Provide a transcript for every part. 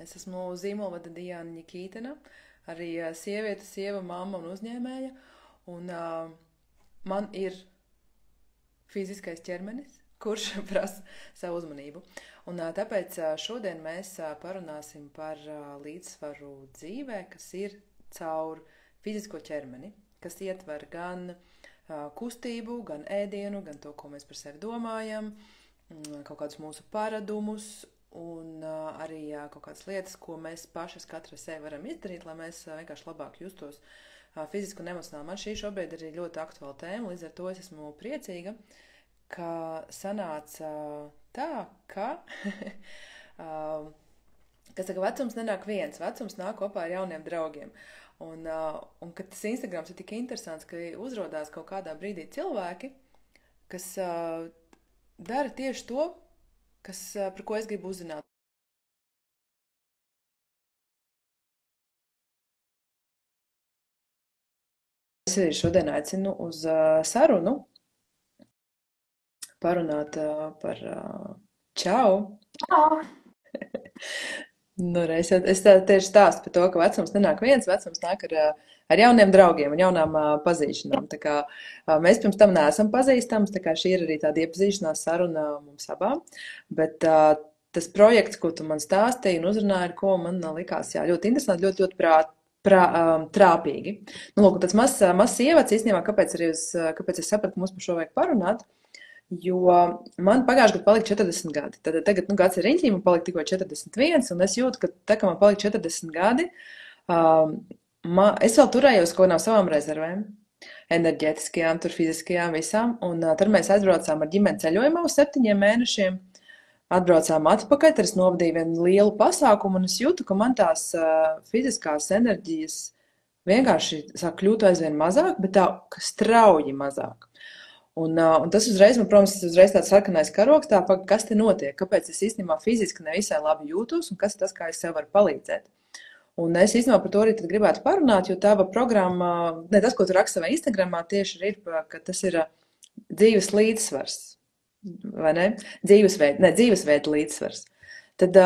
Es esmu zīmolvada Diana Ņikītena, arī sieviete, sieva, mamma un uzņēmēja. Un man ir fiziskais ķermenis, kurš prasa savu uzmanību. Un tāpēc šodien mēs parunāsim par līdzsvaru dzīvē, kas ir caur fizisko ķermeni, kas ietver gan kustību, gan ēdienu, gan to, ko mēs par sevi domājam, kaut kādus mūsu paradumus un arī kaut kādas lietas, ko mēs pašas katra sevi varam izdarīt, lai mēs vienkārši labāk justos fiziski un emocionāli. Man šī šobrīd ir ļoti aktuāla tēma, līdz ar to es esmu priecīga, ka sanāca tā, ka kas saka, vecums nenāk viens, vecums nāk kopā ar jauniem draugiem. Un kad tas Instagrams ir tik interesants, ka uzrodās kaut kādā brīdī cilvēki, kas dara tieši to, par ko es gribu uzzināt. Es arī šodien aicinu uz sarunu, parunāt par čau. Čau! Nu, es tieši stāstu par to, ka vecums nenāk viens, vecums nāk ar jauniem draugiem un jaunām pazīšanām. Tā kā mēs pirms tam neesam pazīstams, tā kā šī ir arī tāda iepazīšanās saruna mums abām. Bet tas projekts, ko tu man stāstīji un uzrunāji, ko man likās ļoti interesanti, ļoti trāpīgi. Nu, lūk, tāds mazs ievads īstenībā, kāpēc es sapratu, ka mums par šo vajag parunāt. Jo man pagājušajā gadā palika 40 gadi. Tad tagad gads ir riņķī, man palika tikko 41, un es jūtu, ka tā kā man palika 40 gadi, es vēl turējos kaut kādām savām rezervēm, enerģētiskajām, tur fiziskajām visām, un tad mēs aizbraucām ar ģimeni ceļojumā uz 7 mēnešiem, atbraucām atpakaļ, tad es novadīju vienu lielu pasākumu, un es jūtu, ka man tās fiziskās enerģijas vienkārši sāk kļūt aizvien mazāk, bet tā strauji mazāk. Un tas uzreiz, protams, tāds sarkanais karoks, kas te notiek, kāpēc es īstenībā fiziski nevisai labi jūtos un kas ir tas, kā es sev varu palīdzēt. Un es īstenībā par to arī tad gribētu parunāt, jo tava programma, tas, ko tu raksti savā Instagramā, tieši ir, ka tas ir dzīves līdzsvars, vai ne? Dzīvesveida līdzsvars. Tad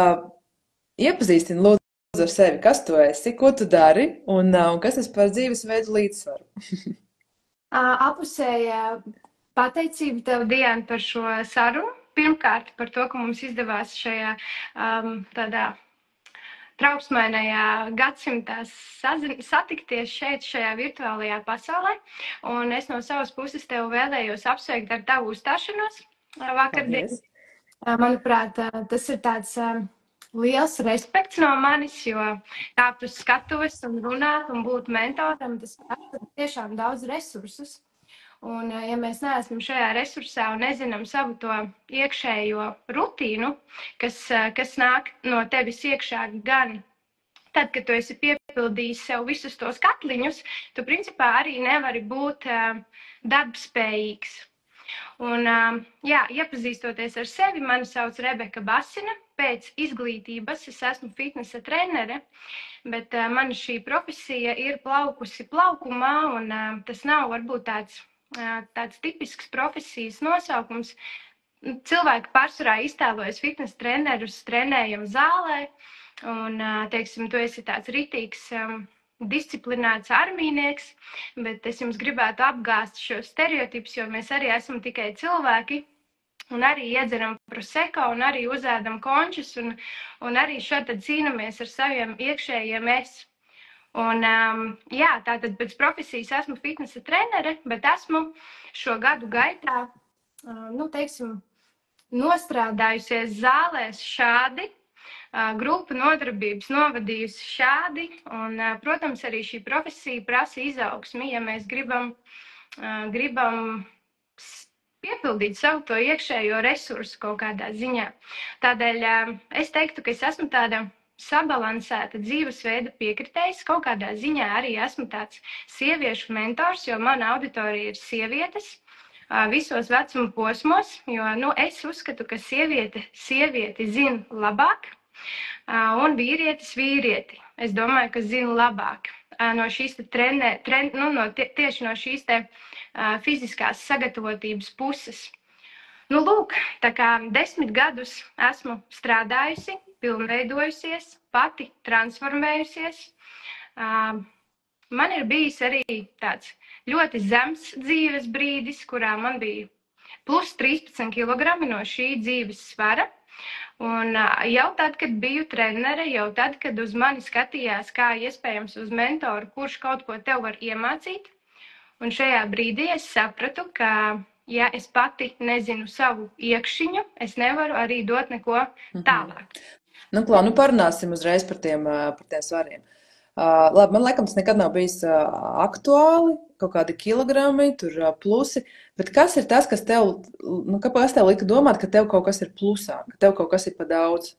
iepazīstini lūdzu ar sevi, kas tu esi, ko tu dari un kas tas par dzīvesveidu līdzsvaru. Apusēja pateicība tev, Diana, par šo sarunu. Pirmkārt, par to, ka mums izdevās šajā tādā trauksmainajā gadsimtā satikties šajā virtuālajā pasaulē. Un es no savas puses tev vēlējos apsveikt ar tavu uzstāšanos vakardien. Manuprāt, tas ir tāds liels respekts no manis, jo kāpt uz skatuves un runāt un būt mentoram, tas prasa tiešām daudz resursus. Un, ja mēs neesam šajā resursā un nezinām savu to iekšējo rutīnu, kas nāk no tevis iekšā gan tad, kad tu esi piepildījis sev visus tos katliņus, tu principā arī nevari būt darbspējīgs. Un, iepazīstoties ar sevi, mani sauc Rebeka Basina. Pēc izglītības es esmu fitnesa trenere, bet mana šī profesija ir plaukusi plaukumā, un tas nav varbūt tāds tipisks profesijas nosaukums. Cilvēki pārsvarā iztēlojas fitnesa trenerus trenējam zālē, un, teiksim, tu esi tāds ritīgs, disciplinēts armijnieks, bet es jums gribētu apgāzt šos stereotipus, jo mēs arī esam tikai cilvēki, un arī iedzeram proseko, un arī uzēdam končus, un arī šādi cīnāmies ar saviem iekšējiem es. Un, tātad pēc profesijas esmu fitnesa trenere, bet esmu šo gadu gaitā, nostrādājusies zālēs šādi, grupu nodarbības novadījusi šādi, un, protams, arī šī profesija prasa izaugsmi, ja mēs gribam piepildīt savu to iekšējo resursu kaut kādā ziņā. Tādēļ es teiktu, ka es esmu tāda sabalansēta dzīvesveida piekritējs, kaut kādā ziņā arī esmu tāds sieviešu mentors, jo mana auditorija ir sievietes visos vecuma posmos, jo es uzskatu, ka sievieti zina labāk un vīrietis vīrieti. Es domāju, ka zina labāk no šīs tieši no šīs fiziskās sagatavotības puses. Lūk, tā kā 10 gadus esmu strādājusi pilnveidojusies, pati transformējusies. Man ir bijis arī tāds ļoti zems dzīves brīdis, kurā man bija plus 13 kg no šī dzīves svara. Un jau tad, kad biju trenere, jau tad, kad uz mani skatījās, kā iespējams uz mentoru, kurš kaut ko tev var iemācīt. Un šajā brīdī es sapratu, ka, ja es pati nezinu savu iekšiņu, es nevaru arī dot neko tālāk. Parunāsim uzreiz par tiem svariem. Labi, man laikam tas nekad nav bijis aktuāli, kaut kādi kilogrami, tur plusi, bet kas ir tas, kas tev, kāpēc tev lika domāt, ka tev kaut kas ir plusā, ka tev kaut kas ir pa daudz?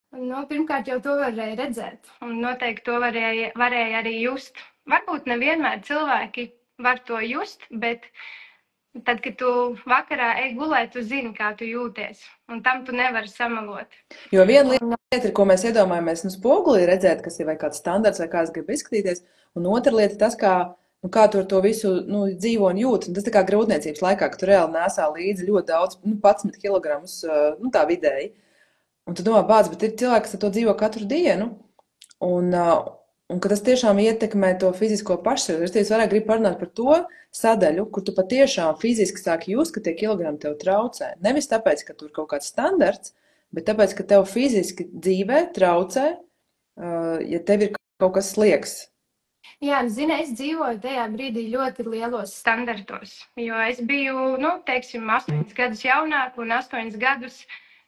Pirmkārt jau to varēja redzēt, un noteikti to varēja arī just. Varbūt nevienmēr cilvēki var to just, bet tad, kad tu vakarā ej gulēt, tu zini, kā tu jūties, un tam tu nevari samalot. Jo viena lieta ir, ko mēs iedomājamies spogulī redzēt, kas ir vai kāds standarts, vai kā es gribu izskatīties, un otra lieta tas, kā tu ar to visu dzīvo un jūt. Un tas tā kā grūtniecības laikā, ka tu reāli nesā līdzi ļoti daudz, 11 kilogramus, tā vidēji. Un tu domā, bāc, bet ir cilvēki, kas ar to dzīvo katru dienu, un ka tas tiešām ietekmē to fizisko pašsajūtu. Es vairāk gribu parunāt par to sadaļu, kur tu patiešām fiziski sāki just, ka tie kilogrami tev traucē. Nevis tāpēc, ka tur ir kaut kāds standarts, bet tāpēc, ka tev fiziski dzīvē traucē, ja tev ir kaut kas liekas. Jā, zini, es dzīvoju tajā brīdī ļoti lielos standartos, jo es biju, 8 gadus jaunāka un 8 gadus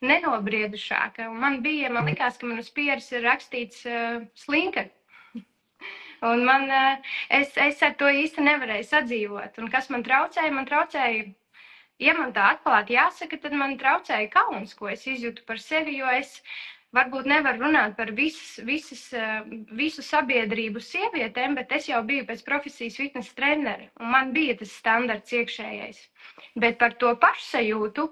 nenobriedušāka. Un man likās, ka man uz pieres ir rakstīts slinka. Un es ar to īsti nevarēju sadzīvot. Un kas man traucēja? Man traucēja, ja man tā atklāti jāsaka, tad man traucēja kauns, ko es izjūtu par sevi, jo es varbūt nevaru runāt par visu sabiedrību sievietēm, bet es jau biju pēc profesijas fitnesa trenere, un man bija tas standarts iekšējais. Bet par to pašsajūtu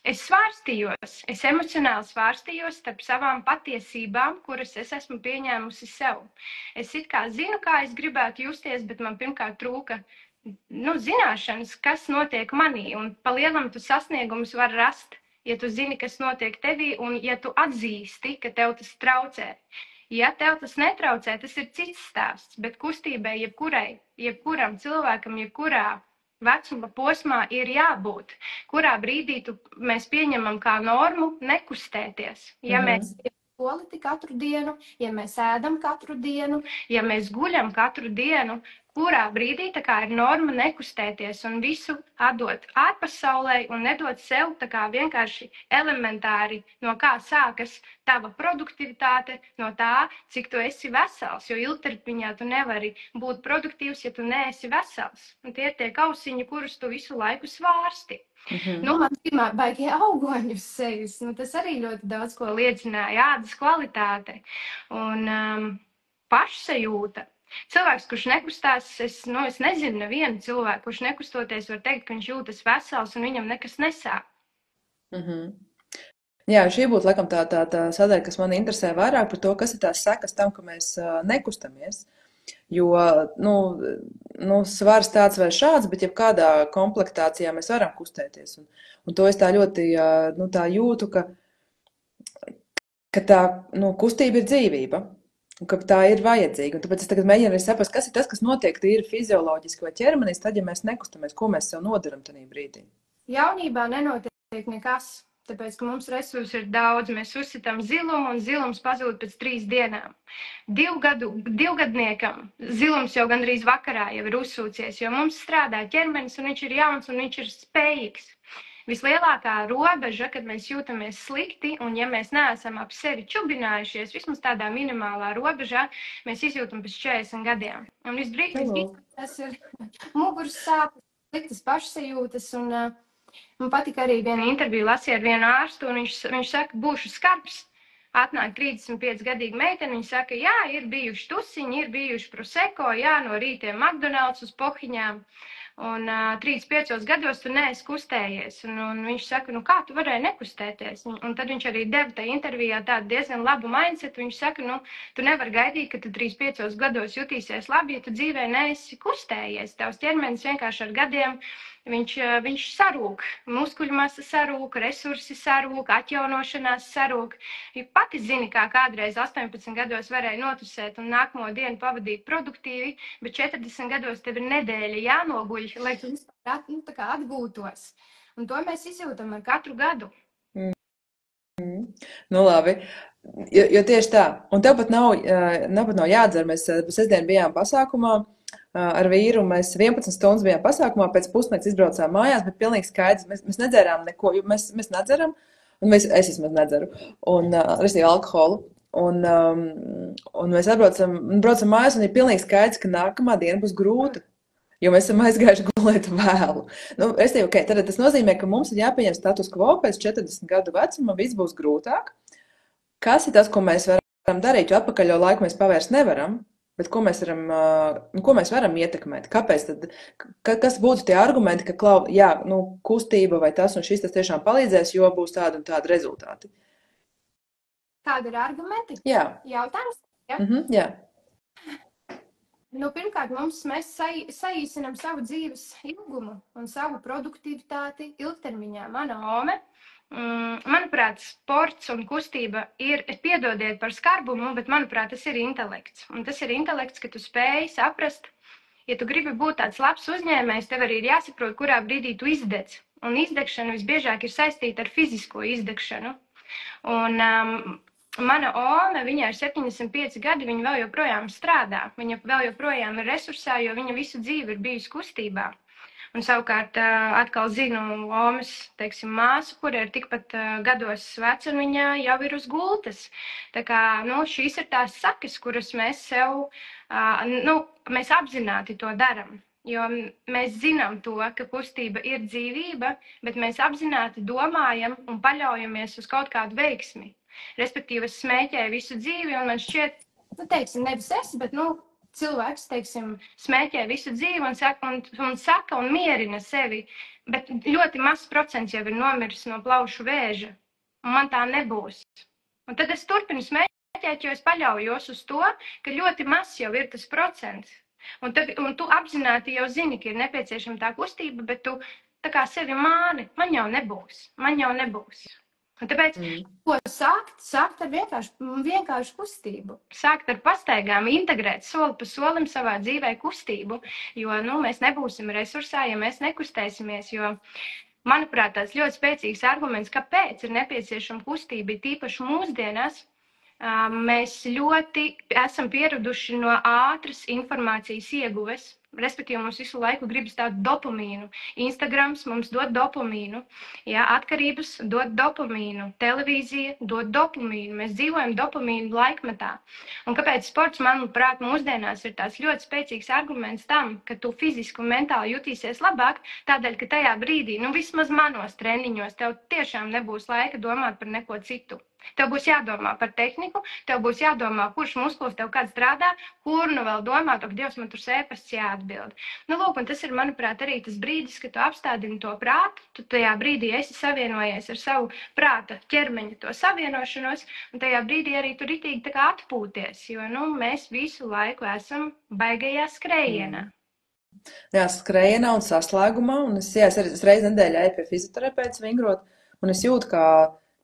es svārstījos, es emocionāli svārstījos starp savām patiesībām, kuras es esmu pieņēmusi sev. Es it kā zinu, kā es gribētu justies, bet man pirmkārt trūka zināšanas, kas notiek manī, un pa lielam tu sasniegumus var rast, ja tu zini, kas notiek tevī, un ja tu atzīsti, ka tev tas traucē. Ja tev tas netraucē, tas ir cits stāsts, bet kustībai jebkuram cilvēkam, jebkurā vecuma posmā ir jābūt, kurā brīdī mēs pieņemam kā normu nekustēties. Ja mēs skoli katru dienu, ja mēs ēdam katru dienu, ja mēs guļam katru dienu, kurā brīdī tā kā ir norma nekustēties un visu atdot ārpasaulē un nedot sev tā kā vienkārši elementāri, no kā sākas tava produktivitāte, no tā, cik tu esi vesels, jo ilgtermiņā tu nevari būt produktīvs, ja tu neesi vesels. Un tie ir tie kausiņi, kurus tu visu laiku svārsti. Man pirmā baigie augoņi uz sevis, tas arī ļoti daudz ko liecināja, ādas kvalitāte un pašsajūta. Cilvēks, kurš nekustās, es nezinu nevienu cilvēku, kurš nekustoties var teikt, ka viņš jūtas vesels un viņam nekas nesāp. Jā, šī būtu laikam tā sadaļa, kas man interesē vairāk par to, kas ir tās sekas tam, ka mēs nekustamies. Jo, svars tāds vai šāds, bet jebkādā komplektācijā mēs varam kustēties. Un to es tā ļoti tā jūtu, ka tā kustība ir dzīvība. Un ka tā ir vajadzīga. Un tāpēc es tagad mēģinu saprast, kas ir tas, kas notiek tīri fizioloģiski vai ķermenīs, tad, ja mēs nekustamies, ko mēs sev nodaram tajā brīdī. Jaunībā nenotiek nekas, tāpēc, ka mums resursi ir daudz. Mēs uzsitam zilumu, un zilums pazūd pēc 3 dienām. Divgadniekam zilums jau gandrīz vakarā jau ir uzsūcies, jo mums strādā ķermenis, un viņš ir jauns, un viņš ir spējīgs. Vislielākā robeža, kad mēs jūtamies slikti, un ja mēs neesam ap sevi čubinājušies, vismaz tādā minimālā robežā, mēs izjūtam pēc 40 gadiem. Un visdrīzāk tas ir muguras sāpes, sliktas pašsajūtas, un man patika arī viena intervija lasīja ar vienu ārstu, un viņš saka, būšu skarbs. Atnāk 35-gadīga meitene, viņa saka, jā, ir bijuši tusiņi, ir bijuši proseko, jā, no rītiem McDonald's uz pohiņām. Un 35 gados tu neesi kustējies. Un viņš saka, kā tu varēji nekustēties? Un tad viņš arī deva tajā intervijā tādu diezgan labu mindsetu. Viņš saka, tu nevari gaidīt, ka tu 35 gados jutīsies labi, ja tu dzīvē neesi kustējies. Tavs ķermenis vienkārši ar gadiem viņš sarūk, muskuļu masa sarūk, resursi sarūk, atjaunošanās sarūk. Ja pati zini, kā kādreiz 18 gados varēja notusēt un nākamo dienu pavadīt produktīvi, bet 40 gados tev ir nedēļa jānoguļ, lai tu vispār atgūtos. Un to mēs izjūtam ar katru gadu. Nu labi, jo tieši tā. Un tev pat nav jādzer. Mēs sestdien bijām pasākumā ar vīru, mēs 11 stundas bijām pasākumā, pēc pusnakts izbraucām mājās, bet pilnīgi skaidrs, mēs nedzērām neko, jo mēs nedzeram, un es vismaz nedzeru, un restīvi alkoholu. Un mēs braucam mājās, un ir pilnīgi skaidrs, ka nākamā diena būs grūta, jo mēs esam aizgājuši gulēt vēlu. Nu, okay, tad tas nozīmē, ka mums ir jāpieņem status quo pēc 40 gadu vecuma, viss būs grūtāk. Kas ir tas, ko mēs varam darīt, jo atpakaļ jau laiku mēs pavērst nevaram, bet ko mēs varam ietekmēt? Kāpēc tad, kas būtu tie argumenti, ka kustība vai tas un šis tas tiešām palīdzēs, jo būs tādi un tādi rezultāti? Kādi ir argumenti? Jā. Jautājums? Ja? Jā. Nu, pirmkārt, mēs saīsinām savu dzīves ilgumu un savu produktivitāti ilgtermiņā. Mana ome, manuprāt, sports un kustība ir, piedodiet par skarbumu, bet, manuprāt, tas ir intelekts. Un tas ir intelekts, ka tu spēj saprast, ja tu gribi būt tāds labs uzņēmējs, tev arī ir jāsaprot, kurā brīdī tu izdedz. Un izdegšana visbiežāk ir saistīta ar fizisko izdegšanu. Un mana ome, viņai ir 75 gadi, viņa vēl joprojām strādā. Viņa vēl joprojām ir resursā, jo viņa visu dzīvi ir bijusi kustībā. Un savukārt atkal zinu omes, teiksim, māsu, kura ir tikpat gados veca, un viņa jau ir uz gultas. Tā kā, šīs ir tās sakas, kuras mēs sev, mēs apzināti to daram. Jo mēs zinām to, ka kustība ir dzīvība, bet mēs apzināti domājam un paļaujamies uz kaut kādu veiksmi. Respektīvi, es smēķēju visu dzīvi, un man šķiet, nevis es, bet, cilvēks, smēķē visu dzīvi un saka un mierina sevi, bet ļoti mazs procents jau ir nomiris no plaušu vēža, un man tā nebūs. Un tad es turpinu smēķēt, jo es paļaujos uz to, ka ļoti mazs jau ir tas procents. Un tu apzināti jau zini, ka ir nepieciešama tā kustība, bet tu tā kā sevi māni, man jau nebūs. Un tāpēc, ko sākt ar vienkāršu kustību. Sākt ar pastaigām, integrēt soli pa solim savā dzīvē kustību, jo, mēs nebūsim resursā, ja mēs nekustēsimies, jo, manuprāt, tāds ļoti spēcīgs arguments, kāpēc ir nepieciešama kustība, tīpaši mūsdienās, mēs ļoti esam pieraduši no ātras informācijas ieguves. Respektīvi, mums visu laiku gribas tādu dopamīnu. Instagrams mums dod dopamīnu, atkarības dod dopamīnu, televīzija dod dopamīnu. Mēs dzīvojam dopamīnu laikmetā. Un kāpēc sports, manuprāt, mūsdienās ir tās ļoti spēcīgs arguments tam, ka tu fiziski un mentāli jutīsies labāk, tādēļ, ka tajā brīdī, vismaz manos treniņos, tev tiešām nebūs laika domāt par neko citu. Tev būs jādomā par tehniku, tev būs jādomā, kurš muskulis tev kāds strādā, kur vēl domāt, Dievs, man tur sēpasts jāatbild. Lūk, un tas ir, manuprāt, arī tas brīdis, kad tu apstādini to prātu, tu tajā brīdī esi savienojies ar savu prāta ķermeņa to savienošanos, un tajā brīdī arī tu ritīgi tā kā atpūties, jo, mēs visu laiku esam baigajā skrējienā. Jā, skrējienā un saslēgumā, un es reizi nedēļā eju pie fizioterapeita vingrot, un es jūtu, kā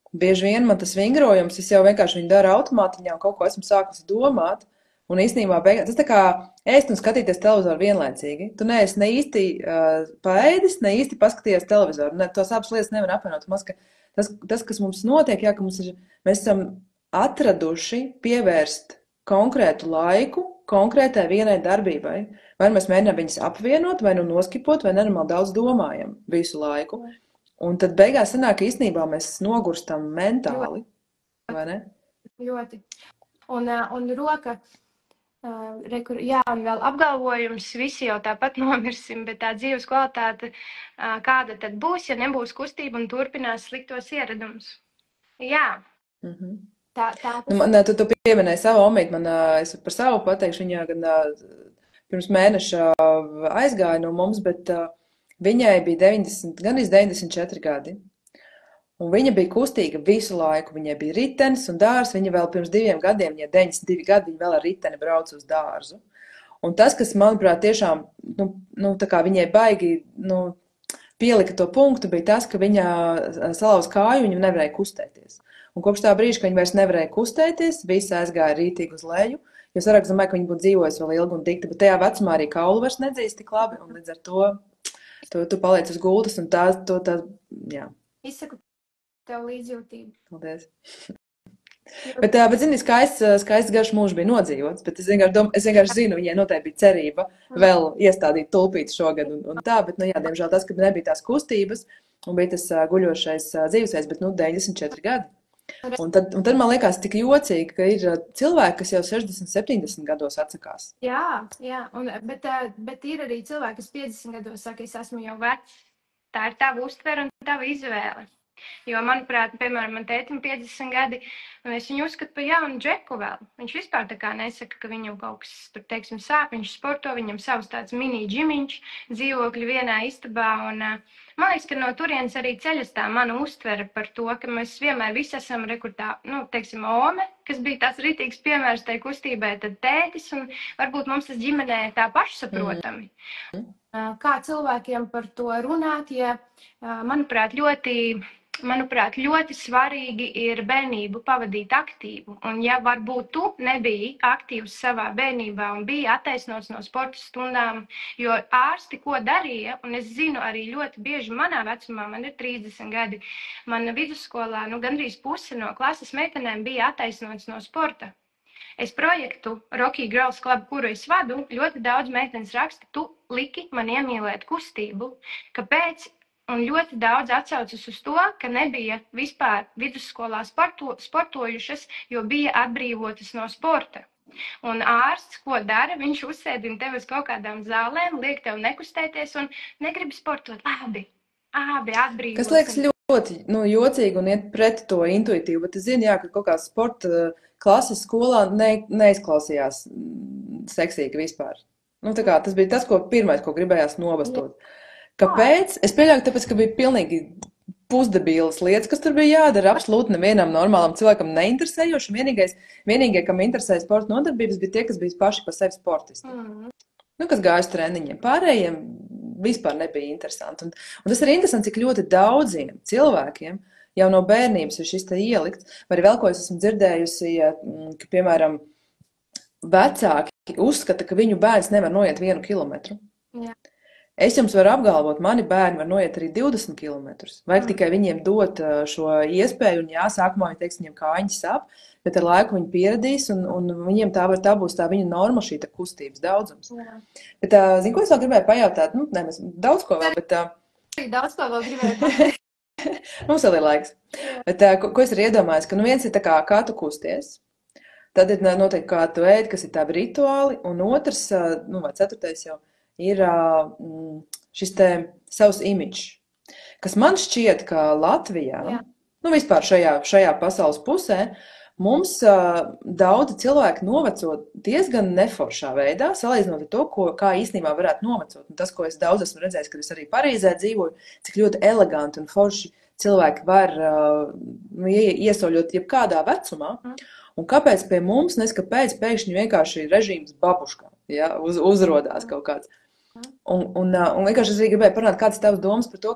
bieži vien man tas vingrojums, es jau vienkārši viņu daru automātiņā un kaut ko esmu sākusi domāt. Un īstenībā tas tā kā ēst un skatīties televizoru vienlaicīgi. Tu neesi ne īsti paēdis, ne īsti paskatījies televizoru. Tos abas lietas nevar apvienot. Tas, kas mums notiek, ka mēs esam atraduši pievērst konkrētu laiku konkrētai vienai darbībai. Vai mēs mēģinām viņas apvienot, vai noskipot, vai nenormāli daudz domājam visu laiku. Un tad beigās sanāk, ka īstenībā mēs nogurstam mentāli, vai ne? Ļoti. Un roka, un vēl apgalvojums, visi jau tāpat nomirsim, bet tā dzīves kvalitāte, kāda tad būs, ja nebūs kustība un turpinās sliktos ieradumus. Jā. Tu pieminēji savu omīti, es par savu pateikšu, viņa gan pirms mēneša aizgāja no mums, bet viņai bija gan 94 gadi, un viņa bija kustīga visu laiku. Viņai bija ritenis un dārs, viņa vēl pirms 2 gadiem, ja 92 gadi, viņa vēl ar riteni brauca uz dārzu. Un tas, kas, manuprāt, tiešām, tā kā viņai baigi, pielika to punktu, bija tas, ka viņa salauz kāju, viņa nevarēja kustēties. Un kopš tā brīža, kad viņa vairs nevarēja kustēties, visi aizgāja rītīgi uz leju. Jo es vairāk domāju, ka viņa būtu dzīvojusi vēl ilgi un dikti, bet tajā vecumā arī kaulu vairs nedzīst tik labi, un līdz ar to tu paliec uz gultas, un jā. Izsaku tev līdzjūtību. Paldies. Bet zini, skaists garš mūžs bija nodzīvots, bet es vienkārši zinu, viņai noteikti bija cerība vēl iestādīt tulpīti šogad un tā, bet, jā, diemžēl tas, ka nebija tās kustības un bija tas guļošais dzīvesveids, bet, 94 gadi. Un tad man liekas tik jocīgi, ka ir cilvēki, kas jau 60, 70 gados atsakās. Jā, bet ir arī cilvēki, kas 50 gados saka, es esmu jau vecs. Tā ir tava uztvere un tava izvēle. Jo, manuprāt, piemēram, man tētim 50 gadi, un es viņu uzskatu par jaunu džeku vēl. Viņš vispār tā kā nesaka, ka viņam kaut kas, tur, teiksim, sāp, viņš sporto, viņam savs tāds mini džimiņš, dzīvokļi vienā istabā, un man liekas, ka no turienes arī ceļas tā mana uztvere par to, ka mēs vienmēr visi esam rekurtā, teiksim, Ome, kas bija tāds rītīgs piemērs tai kustībai, tad tētis, un varbūt mums tas ģimenē tā pašsaprotami. Kā cilvēkiem par to runāt, ja, manuprāt, ļoti svarīgi ir bērnību pavadīt aktīvu. Un ja varbūt tu nebija aktīvs savā bērnībā un bija attaisnots no sporta stundām, jo ārsti ko darīja, un es zinu arī ļoti bieži manā vecumā, man ir 30 gadi, mana vidusskolā, gandrīz puse no klases meitenēm bija attaisnots no sporta. Es projektu Rocky Girls Club, kuru es vadu, ļoti daudz meitenes raksta, tu liki man iemīlēt kustību. Kāpēc? Un ļoti daudz atsaucas uz to, ka nebija vispār vidusskolā sportojušas, jo bija atbrīvotas no sporta. Un ārsts, ko dara, viņš uzsēdina tevi uz kaut kādām zālēm, liek tev nekustēties un negribi sportot. Labi, atbrīvotas. Kas liekas ļoti jocīgi un iet pret to intuitīvu, bet es zinu, jā, ka kaut kā sporta klases skolā neizklausījās seksīgi vispār. Tā kā tas bija tas, pirmais, ko gribējās novastot. Kāpēc? Es pieļauju, tāpēc, ka bija pilnīgi pusdebīlas lietas, kas tur bija jādara. Absolūti nevienam normālam cilvēkam neinteresējoši. Vienīgie, kam interesēja sporta nodarbības, bija tie, kas bija paši pa sevi sportisti. Kas gāja uz treniņiem. Pārējiem vispār nebija interesanti. Un tas ir interesanti, cik ļoti daudziem cilvēkiem jau no bērnības ir šis te ielikts. Vai vēl ko es esmu dzirdējusi, ka, piemēram, vecāki uzskata, ka viņu bērns nevar noiet 1 kilometru. Jā. Es jums varu apgalvot, mani bērni var noiet arī 20 kilometrus. Vajag tikai viņiem dot šo iespēju, un jā, sākumā viņi teiks, viņiem kājiņas sāp, bet ar laiku viņi pieradīs, un viņiem tā būs tā viņa norma, šī kustības daudzums. Jā. Bet, zini, ko es vēl gribēju pajautāt? Mēs daudz ko vēl, bet... Daudz ko vēl gribēju pajautāt. Mums vēl ir laiks. Bet, ko es arī iedomājos, ka viens ir tā kā tu kusties, tad ir noteikti kā tu ēd, kas ir tādi rituāli, un otrs, vai ceturtais jau, ir šis te savs imidžs, kas man šķiet, ka Latvijā, vispār šajā pasaules pusē, mums daudzi cilvēki noveco diezgan neforšā veidā, salīdzinot ar to, kā īstenībā varētu novecot. Un tas, ko es daudz esmu redzējis, kad es arī Parīzē dzīvoju, cik ļoti eleganti un forši cilvēki var iesauļot jebkādā vecumā. Un kāpēc pie mums, kāpēc pēkšņi vienkārši režīms babuškā, uzrodās kaut kāds. Un vienkārši es arī gribēju parunāt, kādas tavas domas par to,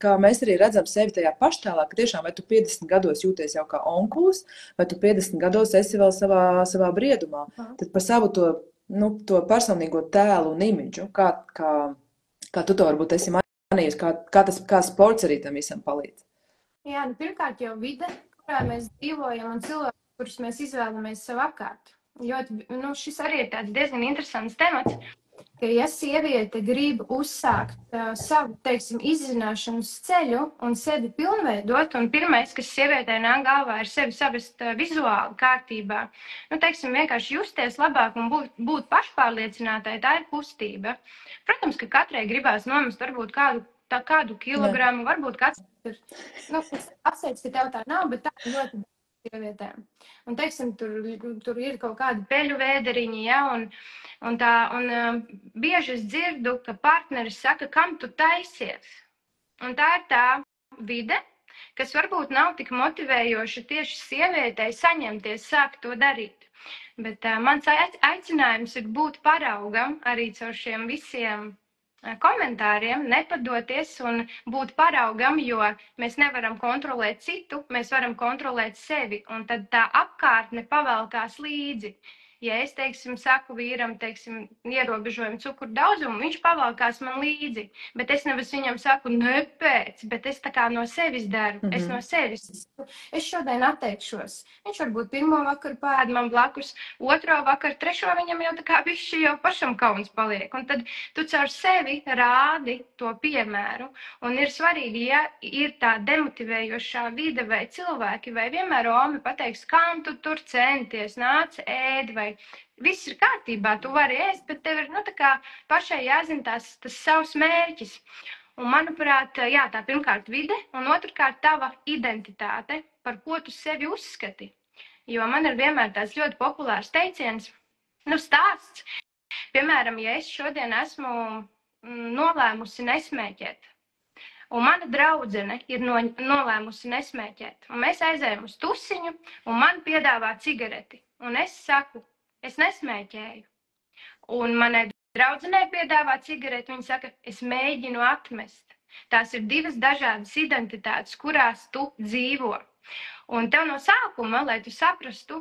kā mēs arī redzam sevi tajā paštēlā, ka tiešām vai tu 50 gados jūties jau kā onkulis, vai tu 50 gados esi vēl savā briedumā. Tad par savu to personīgo tēlu un imidžu, kā tu to varbūt esi manījusi, kā sports arī tam visam palīdz. Jā, pirmkārt jau vide, kurā mēs dzīvojam un cilvēki, kurus mēs izvēlamies sev apkārt. Šis arī ir tāds diezgan interesants temats. Ka, ja sieviete grib uzsākt savu, teiksim, izzināšanas ceļu un sevi pilnveidot, un pirmais, kas sievietē nāk galvā, ir sevi savest vizuāli kārtībā, teiksim, vienkārši justies labāk un būt pašpārliecinātai, tā ir kustība. Protams, ka katrai gribās nomest varbūt kādu kilogramu, varbūt kāds ir, es apsveicu, ka tev tā nav, bet tā ir ļoti sievietēm. Un, teiksim, tur ir kaut kādi peļu vēderiņi, un bieži es dzirdu, ka partneris saka, kam tu taisies. Un tā ir tā vide, kas varbūt nav tik motivējoša tieši sievietei saņemties, sākt to darīt. Bet mans aicinājums ir būt paraugam arī caur šiem visiem komentāriem, nepadoties un būt paraugam, jo mēs nevaram kontrolēt citu, mēs varam kontrolēt sevi, un tad tā apkārtne pavelkās līdzi. Ja es, teiksim, saku vīram, teiksim, ierobežojumu cukuru daudzumu, viņš pavalkās man līdzi, bet es nevis viņam saku, nepēc, bet es tā kā no sevis daru, es no sevis. Es šodien atteikšos. Viņš varbūt pirmo vakaru pēd man blakus, otro vakaru, trešo viņam jau tā kā bišķi jau pašam kauns paliek. Un tad tu caur sevi rādi to piemēru. Un ir svarīgi, ja ir tā demotivējošā vide vai cilvēki, vai vienmēr Omi pateiks, kam tu tur centies, nāc ēd, vai viss ir kārtībā, tu vari ēst, bet tev ir, tā kā pašai jāzina tas savs mērķis. Un, manuprāt, jā, tā pirmkārt vide, un otrkārt tava identitāte, par ko tu sevi uzskati. Jo man ir vienmēr tāds ļoti populārs teiciens, stāsts. Piemēram, ja es šodien esmu nolēmusi nesmēķēt, un mana draudzene ir nolēmusi nesmēķēt, un mēs aizējam uz tusiņu, un man piedāvā cigareti, un es saku, es nesmēķēju. Un manai draudzenei piedāvā cigareti, viņa saka, es mēģinu atmest. Tās ir divas dažādas identitātes, kurās tu dzīvo. Un tev no sākuma, lai tu saprastu,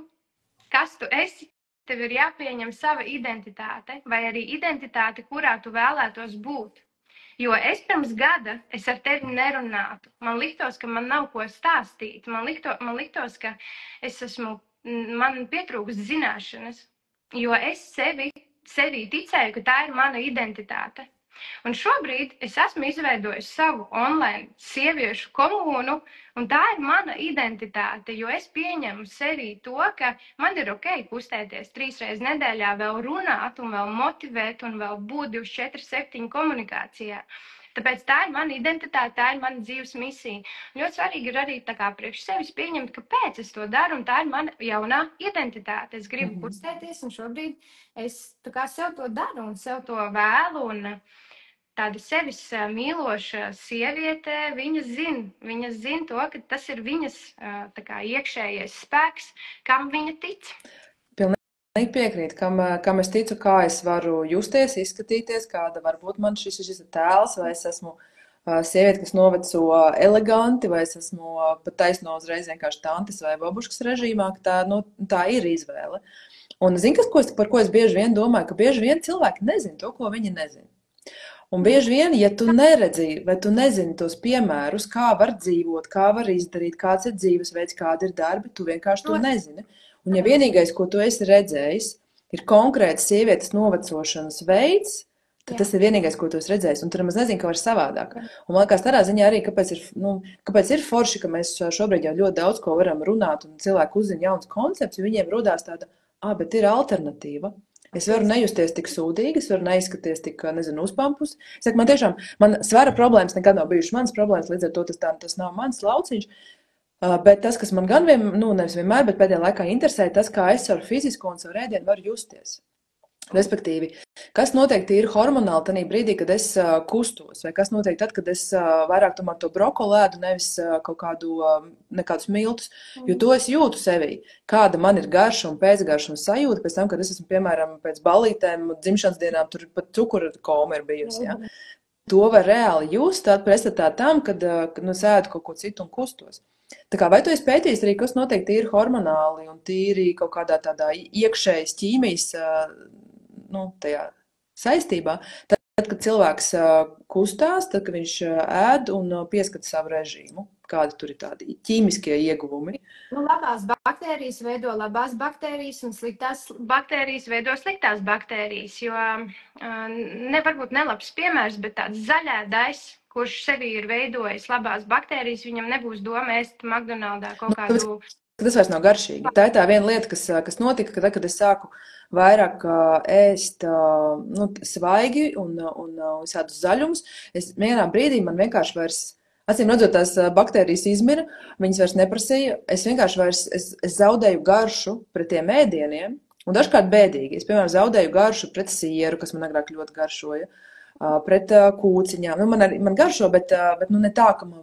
kas tu esi, tev ir jāpieņem sava identitāte, vai arī identitāte, kurā tu vēlētos būt. Jo es pirms gada ar tevi nerunātu. Man liktos, ka man nav ko stāstīt. Man liktos, ka man pietrūkst zināšanas. Jo es sevī ticēju, ka tā ir mana identitāte. Un šobrīd es esmu izveidojusi savu online sieviešu komūnu, un tā ir mana identitāte, jo es pieņemu sevī to, ka man ir ok kustēties 3 reizes nedēļā, vēl runāt un vēl motivēt un vēl būt 24/7 komunikācijā. Tāpēc tā ir mana identitāte, tā ir mana dzīves misija. Ļoti svarīgi ir arī tā kā priekš sevis pieņemt, kāpēc es to daru, un tā ir mana jaunā identitāte. Es gribu kustēties, un šobrīd es tā kā sev to daru un sev to vēlu, un tāda sevis mīloša sieviete, viņa zina to, ka tas ir viņas tā kā iekšējais spēks, kam viņa tic. Pilnīgi piekrīt, kam es ticu, kā es varu justies, izskatīties, kāda varbūt man šis tēls, vai es esmu sieviete, kas noveco eleganti, vai es esmu pat taisno uzreiz vienkārši tantes vai babuškas režīmā, ka tā ir izvēle. Un zini, par ko es bieži vien domāju, ka bieži vien cilvēki nezin to, ko viņi nezin. Un bieži vien, ja tu neredzi vai tu nezini tos piemērus, kā var dzīvot, kā var izdarīt, kāds ir dzīvesveids, kādi ir darbi, tu vienkārši to nezini. Un ja vienīgais, ko tu esi redzējis, ir konkrēts sievietes novecošanas veids, tad tas ir vienīgais, ko tu esi redzējis. Un tur maz nezinu, ka var savādāk. Un man liekas tādā ziņā arī, kāpēc ir forši, ka mēs šobrīd jau ļoti daudz ko varam runāt un cilvēki uzzina jaunas koncepts, jo viņiem rodās tāda, bet ir alternatīva. Es varu nejusties tik sūdīgi, es varu neizskaties tik, uzpampus. Es saku, man svara problēmas nekad nav bijušas manas problēmas, līdz ar to tas nav mans lauciņš. Bet tas, kas man gan nevis vienmēr, bet pēdējā laikā interesē, tas, kā es ar fizisko un savu ēdienu varu justies. Respektīvi, kas notiek tīri hormonāli tajā brīdī, kad es kustos, vai kas notiek tad, kad es vairāk tomēr to brokoli ēdu, nevis nekādus miltus, jo to es jūtu sevī. Kāda man ir garša un pēcgarša un sajūta pēc tam, kad es esmu, piemēram, pēc balītēm, dzimšanas dienām, tur pat cukura koma ir bijusi, ja? To var reāli just, pretstatā tam, kad es ēdu kaut ko citu un kustos. Tā kā vai tu esi pētījis arī, kas notiek tīri hormonāli un tīri kaut kādā tādā iekšējas ķīmijas tajā saistībā, tad, kad cilvēks kustās, tad, kad viņš ēd un pieskata savu režīmu, kādi tur ir tādi ķīmiskie ieguvumi. Labās baktērijas veido labās baktērijas un sliktās baktērijas veido sliktās baktērijas, jo varbūt nelabs piemērs, bet tāds zaļēdais, kurš sevī ir veidojis labās baktērijas, viņam nebūs doma ēst McDonaldā kaut kādu. Tas vairs nav garšīgi. Tā ir tā viena lieta, kas notika, kad es sāku vairāk ēst svaigi un šādus zaļumus. Vienā brīdī man vienkārši vairs, acīm redzot, tās baktērijas izmira, viņas vairs neprasīja. Es vienkārši es zaudēju garšu pret tiem ēdieniem un dažkārt bēdīgi. Es, piemēram, zaudēju garšu pret sieru, kas man agrāk ļoti garšoja. pret kūciņām. Nu, man garšo, bet nu, ne tā, ka man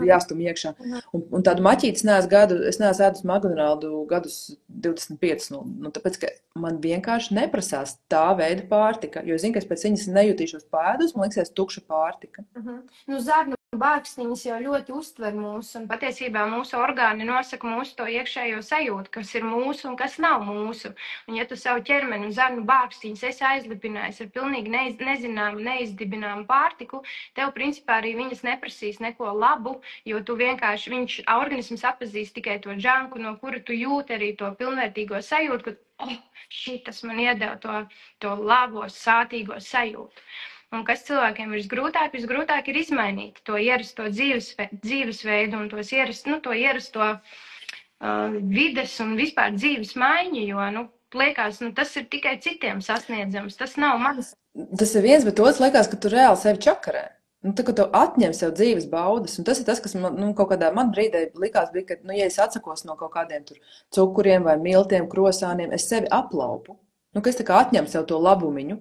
jāstum iekšā. Un tādu maķīti es neesmu ēdus McDonaldu gadus 25. Nu, tāpēc, ka man vienkārši neprasās tā veida pārtika, jo zinu, ka es pēc viņas nejutīšos pēdus, man liksies tukša pārtika. Nu, zarnu bārkstiņas jau ļoti uztver mūsu, un patiesībā mūsu orgāni nosaka mūsu to iekšējo sajūtu, kas ir mūsu un kas nav mūsu. Un ja tu savu ķermeni un zarnu bārkstiņas esi aizlipinājis ar pilnīgi nezināmu, neizdibināmu pārtiku, tev principā arī viņas neprasīs neko labu, jo tu vienkārši, organisms atpazīs tikai to džanku, no kura tu jūti arī to pilnvērtīgo sajūtu, ka šitas man iedeva to labo, sātīgo sajūtu. Un kas cilvēkiem ir visgrūtāk ir izmainīt to ierasto dzīvesveidu un to ierasto vides un vispār dzīves maiņu, jo, liekas, tas ir tikai citiem sasniedzams, tas nav mans. Tas ir viens, bet otrs liekas, ka tu reāli sevi čakarē. Tā kā tu atņem sev dzīves baudas, un tas ir tas, kas man kaut kādā man brīdī likās, ka, ja es atsakos no kaut kādiem tur cukuriem vai miltiem, krosāniem, es sevi aplaupu. Ka es tā kā atņem sev to labumiņu.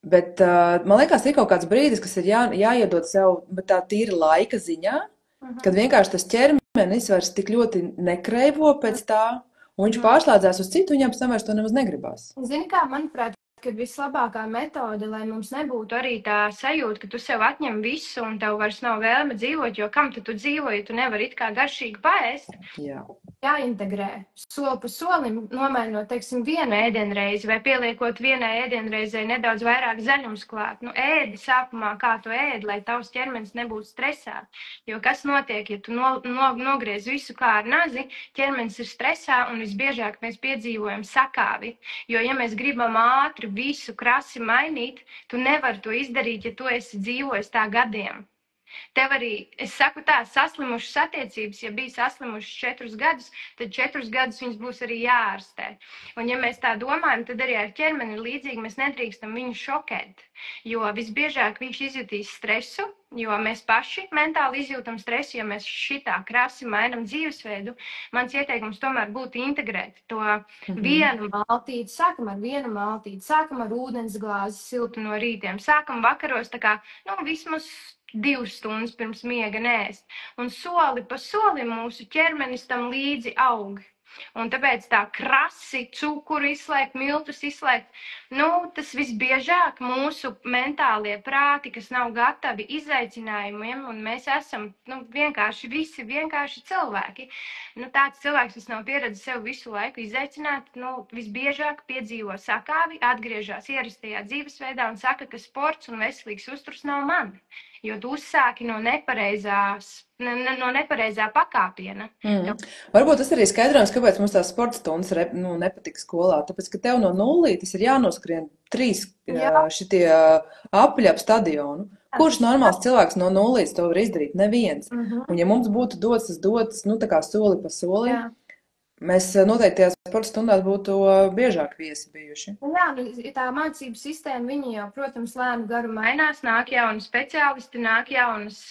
Bet man liekas, ir kaut kāds brīdis, kas ir jāiedod sev, bet tā tīri laika ziņā, kad vienkārši tas ķermenis vairs tik ļoti nekreivo pēc tā, un viņš pārslēdzās uz citu, viņam pēc tam vairs to nemaz negribās. Zini kā, manuprāt, ka vislabākā metode, lai mums nebūtu arī tā sajūta, ka tu sev atņem visu un tev vairs nav vēlme dzīvot, jo kam tu dzīvo, ja tu nevari it kā garšīgi paēst? Jāintegrē soli pa solim, nomainot, teiksim, vienu ēdienreizi vai pieliekot vienai ēdienreizei nedaudz vairāk zaļums klāt. Ēdi sākumā, kā tu ēdi, lai tavs ķermenis nebūtu stresā. Jo kas notiek, ja tu nogriez visu kā ar nazi, ķermenis ir stresā un visbiežāk mēs piedzīvojam sakāvi. Jo, ja mēs gribam ātri visu krasi mainīt, tu nevari to izdarīt, ja tu esi dzīvojis tā gadiem. Tev arī, es saku tā, saslimušas attiecības, ja bija saslimušas 4 gadus, tad 4 gadus viņas būs arī jāārstē. Un ja mēs tā domājam, tad arī ar ķermeni līdzīgi mēs nedrīkstam viņu šokēt, jo visbiežāk viņš izjutīs stresu, jo mēs paši mentāli izjūtam stresu, ja mēs šitā krasi mainam dzīvesveidu. Mans ieteikums tomēr būtu integrēt to vienu maltīti, sākam ar vienu maltīti, sākam ar ūdens glāzi siltu no rītiem, sākam vakaros tā kā, vismaz 2 stundas pirms miega nēst. Un soli pa solim mūsu ķermenis tam līdzi aug. Un tāpēc tā krasi, cukuru izslēgt, miltus izslēgt, tas visbiežāk mūsu mentālie prāti, kas nav gatavi izaicinājumiem, un mēs esam, visi vienkārši cilvēki. Tāds cilvēks, kas nav pieredzējis sev visu laiku izaicināt, visbiežāk piedzīvo sakāvi, atgriežas ierastajā dzīvesveidā un saka, ka sports un veselīgs uzturs nav man. Jo tu uzsāki no nepareizā pakāpiena. Varbūt tas arī skaidrojums, kāpēc mums tās sporta stundas nepatika skolā. Tāpēc, ka tev no nullītes ir jānoskrien 3 šitie apļi ap stadionu. Kurš normāls cilvēks no nullītes to var izdarīt? Neviens. Un ja mums būtu dots, tā kā soli pa solim, mēs noteikti tajās sporta stundās būtu biežāk viesi bijuši. Tā mācību sistēma, viņi jau, protams, lēnu garu mainās, nāk jauni speciālisti, nāk jaunas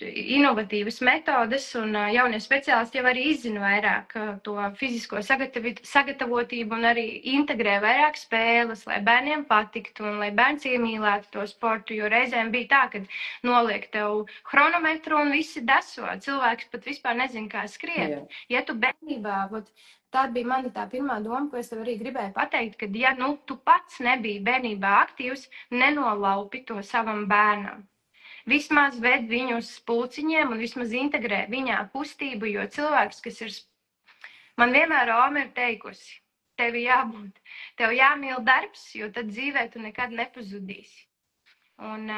inovatīvas metodes, un jaunie speciālisti jau arī izzina vairāk to fizisko sagatavotību un arī integrē vairāk spēles, lai bērniem patiktu un lai bērns iemīlētu to sportu, jo reizēm bija tā, ka noliek tev chronometru un visi deso, cilvēks pat vispār nezin, kā skriet. Ja tu bērnībā, tā bija mana tā pirmā doma, ko es tev arī gribēju pateikt, ka ja tu pats nebija bērnībā aktīvs, nenolaupi to savam bērnam. Vismaz ved viņu uz pulciņiem un vismaz integrē viņā kustību, jo cilvēks, kas ir... Man vienmēr Oma ir teikusi, tev jāmīl darbs, jo tad dzīvē tu nekad nepazudīsi. Un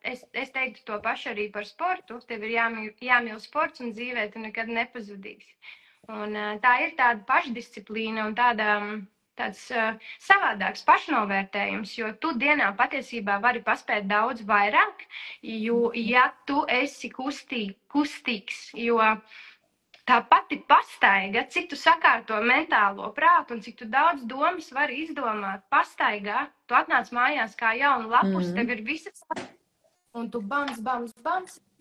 es teiktu to pašu arī par sportu, tev ir jāmīl sports un dzīvē tu nekad nepazudīsi. Un tā ir tāda pašdisciplīna un tāds savādāks pašnovērtējums, jo tu dienā patiesībā vari paspēt daudz vairāk, jo, ja tu esi kustīgs, jo tā pati pastaiga, cik tu sakārto mentālo prātu un cik tu daudz domas vari izdomāt pastaigā, tu atnāc mājās kā jauna lapus, tev ir visas, un tu bams,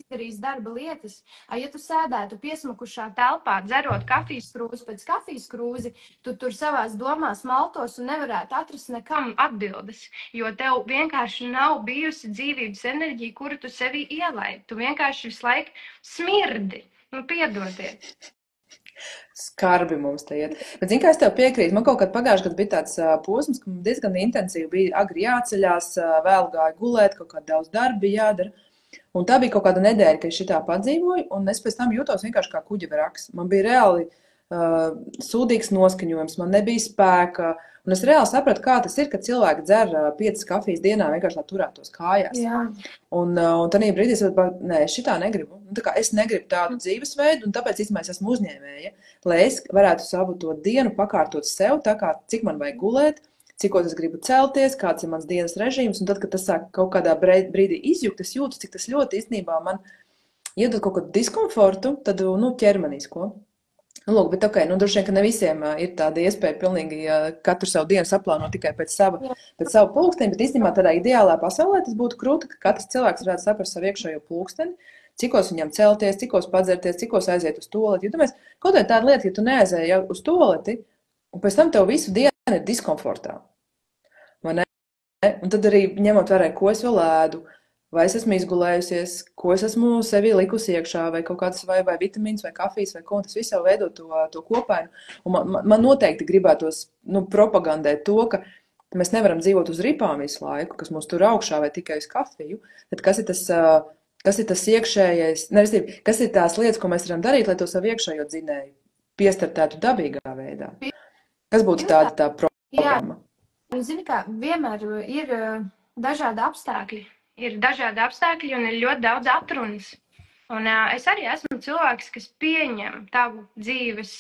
izdarījis darba lietas. Ja tu sēdētu piesmukušā telpā, dzerot kafijas krūzi pēc kafijas krūzi, tu tur savās domās maltos un nevarētu atrast nekam atbildes, jo tev vienkārši nav bijusi dzīvības enerģija, kuru tu sevī ielaidi. Tu vienkārši visu laiku smirdi. Nu, piedodiet. Skarbi mums te iet. Bet, zini, kā es tev piekrītu, man kaut kad pagājušajā gadā bija tāds posms, ka man diezgan intensīvi bija agri jāceļās, vēl gāju gulēt, kaut kā daudz darba bija jādara. Un tā bija kaut kāda nedēļa, kad es šitā padzīvoju, un es pēc tam jūtos vienkārši kā kuģa vraks. Man bija reāli sūdīgs noskaņojums, man nebija spēka, un es reāli sapratu, kā tas ir, kad cilvēki dzer 5 kafijas dienā vienkārši, lai turētos kājās. Jā. Un tādā brīdī es saprotu, nē, es šitā negribu. Un tā kā es negribu tādu dzīvesveidu, un tāpēc īstenībā es esmu uzņēmēja, lai es varētu savu to dienu pakārtot sev, tā kā cik man vajag gulēt, cikos es gribu celties, kāds ir mans dienas režīms, un tad, kad tas sāk kaut kādā brīdī izjukt, es jūtu, cik tas ļoti īstenībā man iedod kaut kādu diskomfortu, tad, ķermenisko. Lūk, bet ok, droši vien, ka ne visiem ir tāda iespēja pilnīgi katru savu dienu saplānot tikai pēc savu pulksteni, bet īstenībā tādā ideālā pasaulē tas būtu krūti, ka katrs cilvēks varētu saprast savu iekšējo pulksteni, cikos viņam celties, cikos padzerties, cikos aiziet uz toleti. Jo, domājies, kaut vai tāda lieta, ja tu neaizēji jau uz toleti, un pēc tam tev visu dienu ir diskomfortā. Vai ne? Un tad arī ņemot vērā, ko es vēl ēdu, vai es esmu izgulējusies, ko es esmu sevī likusi iekšā, vai kaut kādas vai vitamīns, vai kafijas, vai ko, un tas viss jau veido to kopainu. Un man noteikti gribētos propagandēt to, ka mēs nevaram dzīvot uz ripām visu laiku, kas mūs tur augšā vai tikai uz kafiju. Tad kas ir tas iekšējais, kas ir tās lietas, ko mēs varam darīt, lai to savu iekšējo dzinēju piestartētu dabīgā veidā? Kas būtu tā programma? Jā, zini kā, vienmēr ir dažādi apstākļi. Ir dažādi apstākļi un ir ļoti daudz atrunas. Un es arī esmu cilvēks, kas pieņem tavu dzīves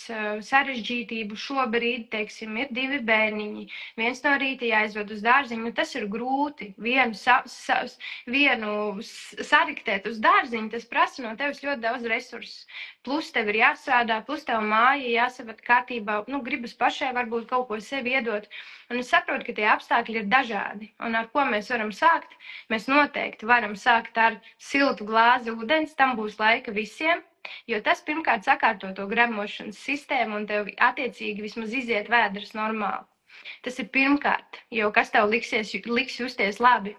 sarežģītību. Šobrīd, teiksim, ir 2 bērniņi. Viens no rīta jāizved uz dārziņu. Tas ir grūti. Vienu sariktēt uz dārziņu, tas prasa no tevis ļoti daudz resursus. Plus tev ir jāstrādā, plus tev māja jāsavat kārtībā. Gribas pašai varbūt kaut ko sev iedot. Un es saprotu, ka tie apstākļi ir dažādi. Un ar ko mēs varam sākt? Mēs noteikti varam sākt ar siltu glāzi ūdens. Tam būs laika visiem, jo tas pirmkārt sakārto to gremošanas sistēmu un tev attiecīgi vismaz iziet vēders normāli. Tas ir pirmkārt, jo kas tev liks justies labi.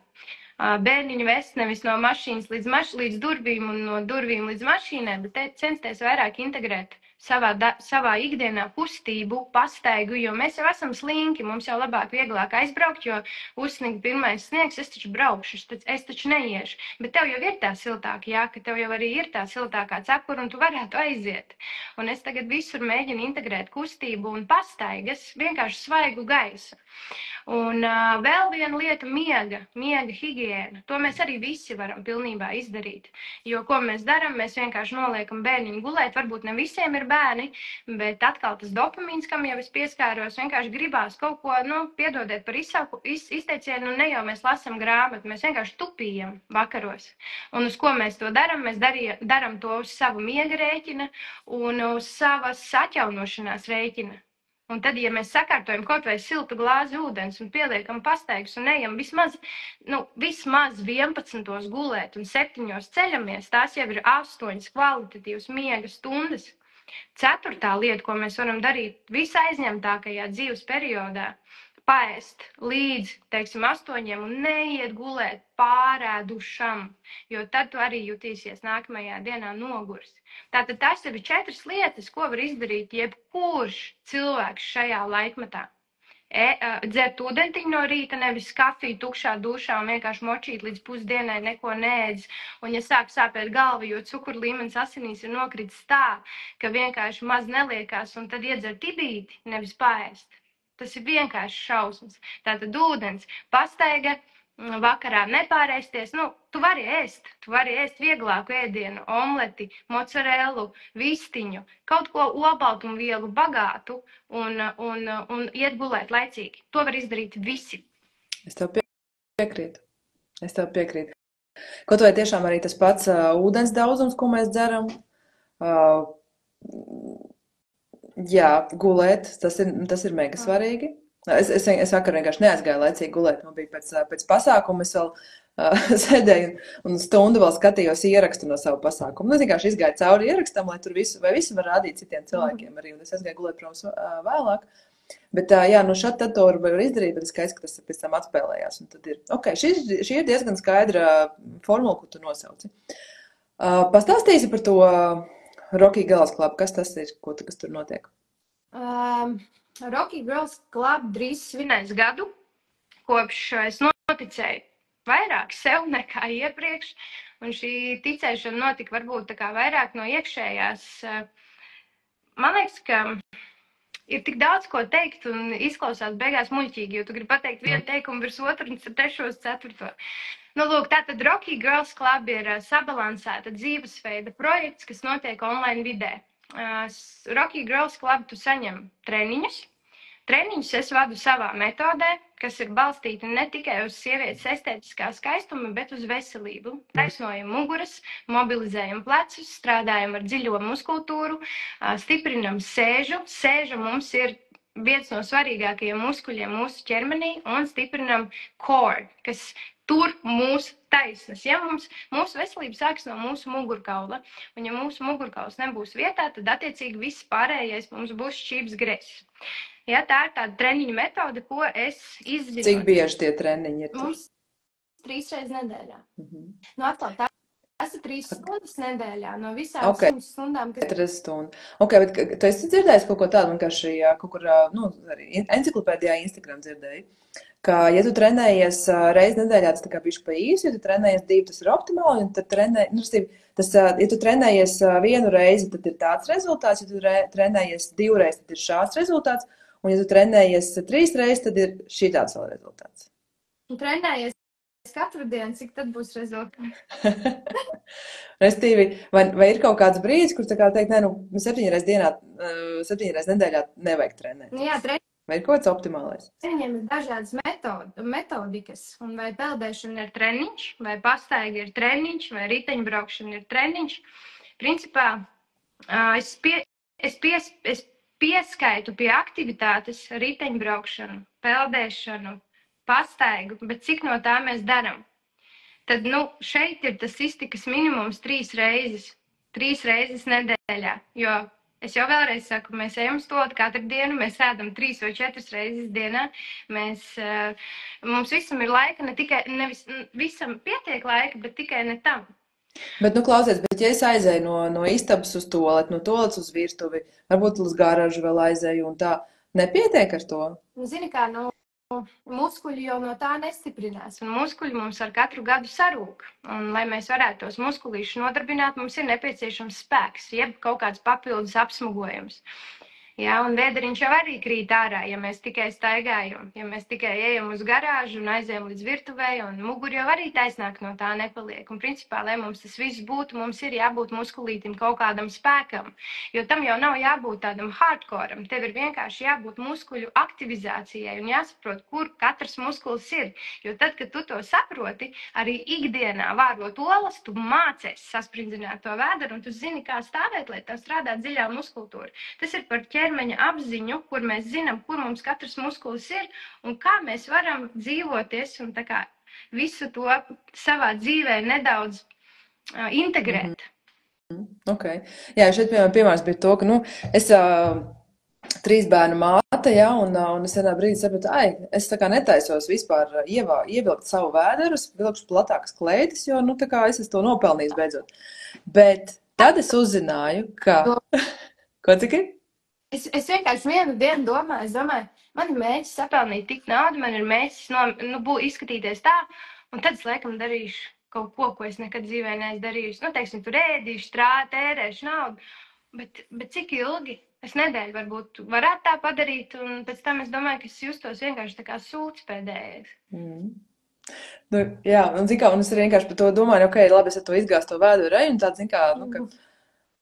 Bērniņu vest nevis no mašīnas līdz durvīm un no durvīm līdz mašīnai, bet censties vairāk integrēt savā ikdienā kustību, pastaigu, jo mēs jau esam slinki, mums jau vieglāk aizbraukt, jo uzsniegt pirmais sniegs, es taču braukšu, es taču neiešu. Bet tev jau ir tā siltāka jāka, tev jau arī ir tā siltākā cepura, un tu varētu aiziet. Un es tagad visur mēģinu integrēt kustību un pastaigas, vienkārši svaigu gaisu. Un vēl viena lieta - miega higiēna. To mēs arī visi varam pilnībā izdarīt. Jo, ko mēs darām, mēs vienkārši noliekam bērniņu gulēt. Varbūt ne visiem ir bērni, bet atkal tas dopamīns, kam jau es pieskāros, vienkārši gribās kaut ko, piedodiet par izteicienu, ne jau mēs lasam grāmatu, mēs vienkārši tupījam vakaros. Un uz ko mēs to darām? Mēs darām to uz savu miega rēķina un uz savas atjaunošanās rēķina. Un tad, ja mēs sakārtojam kaut vai siltu glāzi ūdens un pieliekam pastaigus un ejam vismaz 11 gulēt un 7 ceļamies, tās jau ir 8 kvalitatīvas miega stundas. 4. lieta, ko mēs varam darīt visaizņemtākajā dzīves periodā, paēst līdz, 8 un neiet gulēt pārēdušam, jo tad tu arī jutīsies nākamajā dienā noguris. Tātad tas ir 4 lietas, ko var izdarīt jebkurš cilvēks šajā laikmetā. Dzert ūdentiņu no rīta, nevis kafiju tukšā dušā un vienkārši močīt līdz pusdienai, neko neēdz. Un ja sāk sāpēt galva, jo cukuru līmenis asinīs ir nokritis tā, ka vienkārši maz neliekās un tad iedzert tibīti, nevis paēst. Tas ir vienkārši šausmas. Tātad ūdens, pastaiga, vakarā nepārēsties. Tu vari ēst vieglāku ēdienu, omleti, mozzarellu, vistiņu, kaut ko olbaltumvielu bagātu un iet gulēt laicīgi. To var izdarīt visi. Es tev piekrītu. Kaut vai tiešām arī tas pats ūdens daudzums, ko mēs dzeram. Jā, gulēt, tas ir mega svarīgi. Es vakar vienkārši neaizgāju laicīgi gulēt. Man bija pēc pasākuma, es vēl Sēdēju un stundu vēl skatījos ierakstu no savu pasākumu. Nu, vienkārši izgāju cauri ierakstam, lai tur visu var rādīt citiem cilvēkiem arī, un es aizgāju gulēt prom vēlāk. Bet, jā, nu šad tad to var izdarīt, bet skaisti, ka tas pēc tam atspēlējās. Un tad ir, šī ir diezgan skaidra formula, ko tu nosauci. Pastāstīsi par to Rocky Girls Club. Kas tas ir, kas tur notiek? Rocky Girls Club drīz svinēs gadu, kopš es noticēju vairāk sev nekā iepriekš. Un šī ticēšana notika varbūt tā kā vairāk no iekšējās. Man liekas, ka ir tik daudz ko teikt un izklausās beigās muļķīgi, jo tu gribi pateikt vienu teikumu virs otru un trešo uz ceturto. Nu, lūk, tātad Rocky Girls Club ir sabalansēta dzīvesveida projekts, kas notiek online vidē. Rocky Girls Club tu saņem treniņus. Treniņus es vadu savā metodē, kas ir balstīta ne tikai uz sievietes estētiskā skaistuma, bet uz veselību. Taisnojam muguras, mobilizējam plecus, strādājam ar dziļo muskultūru, stiprinam sēžu. Sēža mums ir viens no svarīgākajiem muskuļiem mūsu ķermenī un stiprinam core, kas tur mūsu taisnas. Ja mūsu veselība sāks no mūsu mugurkaula, un ja mūsu mugurkauls nebūs vietā, tad attiecīgi viss pārējais mums būs šķības gresis. Ja, tā ir tāda treniņa metode, ko es izzinu. Cik bieži tie treniņi ir? Mums 3 reizes nedēļā. Nu, atkal, tas ir 3 stundas nedēļā no visām 100 stundām. 4 stundas. Bet tu esi dzirdējis kaut ko tādu, vienkārši kaut kur, arī enciklopēdijā Instagram dzirdēju, ka, ja tu trenējies reizi nedēļā, tas tā kā bišķi pa īsu, ja tu trenējies 2, tas ir optimāli, un tad ja tu trenējies 1 reizi, tad ir tāds rezultāts, ja tu trenējies 2 reizes, tad ir šāds rezultāts, un ja tu trenējies 3 reizes, tad ir šitāds vēl rezultāts. Un trenējies katru dienu, cik tad būs rezultāts? Restīvi, vai ir kaut kāds brīdis, kur tā kā teikt, 7 reizes nedēļā nevajag trenēt? Jā, vai ir kaut kāds optimālais? Viņiem ir dažādas metodikas, un vai peldēšana ir treniņš, vai pastaiga ir treniņš, vai riteņbraukšana ir treniņš. Principā, es pieskaitu pie aktivitātes riteņbraukšanu, peldēšanu, pastaigu, bet cik no tā mēs darām? Tad, šeit ir tas iztikas minimums 3 reizes. 3 reizes nedēļā, jo es jau vēlreiz saku, mēs ejam stot katru dienu, mēs ēdam 3 vai 4 reizes dienā. Mums visam ir laika, nevis visam pietiek laika, bet tikai ne tam. Bet, klausies, ja es aizēju no istabas uz toaleti, no toaletes uz virtuvi, varbūt uz garažu vēl aizēju un tā, nepietiek ar to? Zini kā, muskuļi jau no tā nestiprinās, un muskuļi mums ar katru gadu sarūk. Un, lai mēs varētu tos muskulīšus nodarbināt, mums ir nepieciešams spēks, jeb kaut kāds papildus apsmugojums. Jā, un vēderiņš jau arī krīt ārā, ja mēs tikai staigājam, ja mēs tikai ejam uz garāžu un aizējam līdz virtuvei, un muguri jau arī taisnāk no tā nepaliek. Un principā, lai mums tas viss būtu, mums ir jābūt muskulītim kaut kādam spēkam, jo tam jau nav jābūt tādam hardcoream. Tev ir vienkārši jābūt muskuļu aktivizācijai un jāsaprot, kur katrs muskulis ir. Jo tad, kad tu to saproti, arī ikdienā vārot olas, tu mācies sasprindzināt to vēderu, un tu zini, kā stāvēt, lai tev strādā dziļā muskultūra. Tas ir par ķermeņa apziņu, kur mēs zinām, kur mums katrs muskulis ir un kā mēs varam dzīvoties un tā kā visu to savā dzīvē nedaudz integrēt. Jā, šeit piemērs bija to, ka es 3 bērnu māte, jā, un es vienā brīdī sapratu, es tā kā netaisos vispār ievilkt savu vēderu, es vilkšu platākas kleitas, jo, tā kā es to nopelnījis beidzot. Bet tad es uzzināju, ka... Ko cik ir? Es vienkārši vienu dienu domāju, man ir mērķis sapelnīt tik naudu, man ir mērķis izskatīties tā, un tad es laikam darīšu kaut ko es nekad dzīvē neesmu darījusi. Teiksim, tur ēdīšu, tērēšu naudu, bet cik ilgi? Es nedēļu varbūt varētu tā padarīt, un pēc tam es domāju, ka es justos vienkārši tā kā sūds pēdējais. Jā, un es arī vienkārši par to domāju, labi, es ar to izgāstu to vēduru, un tāds,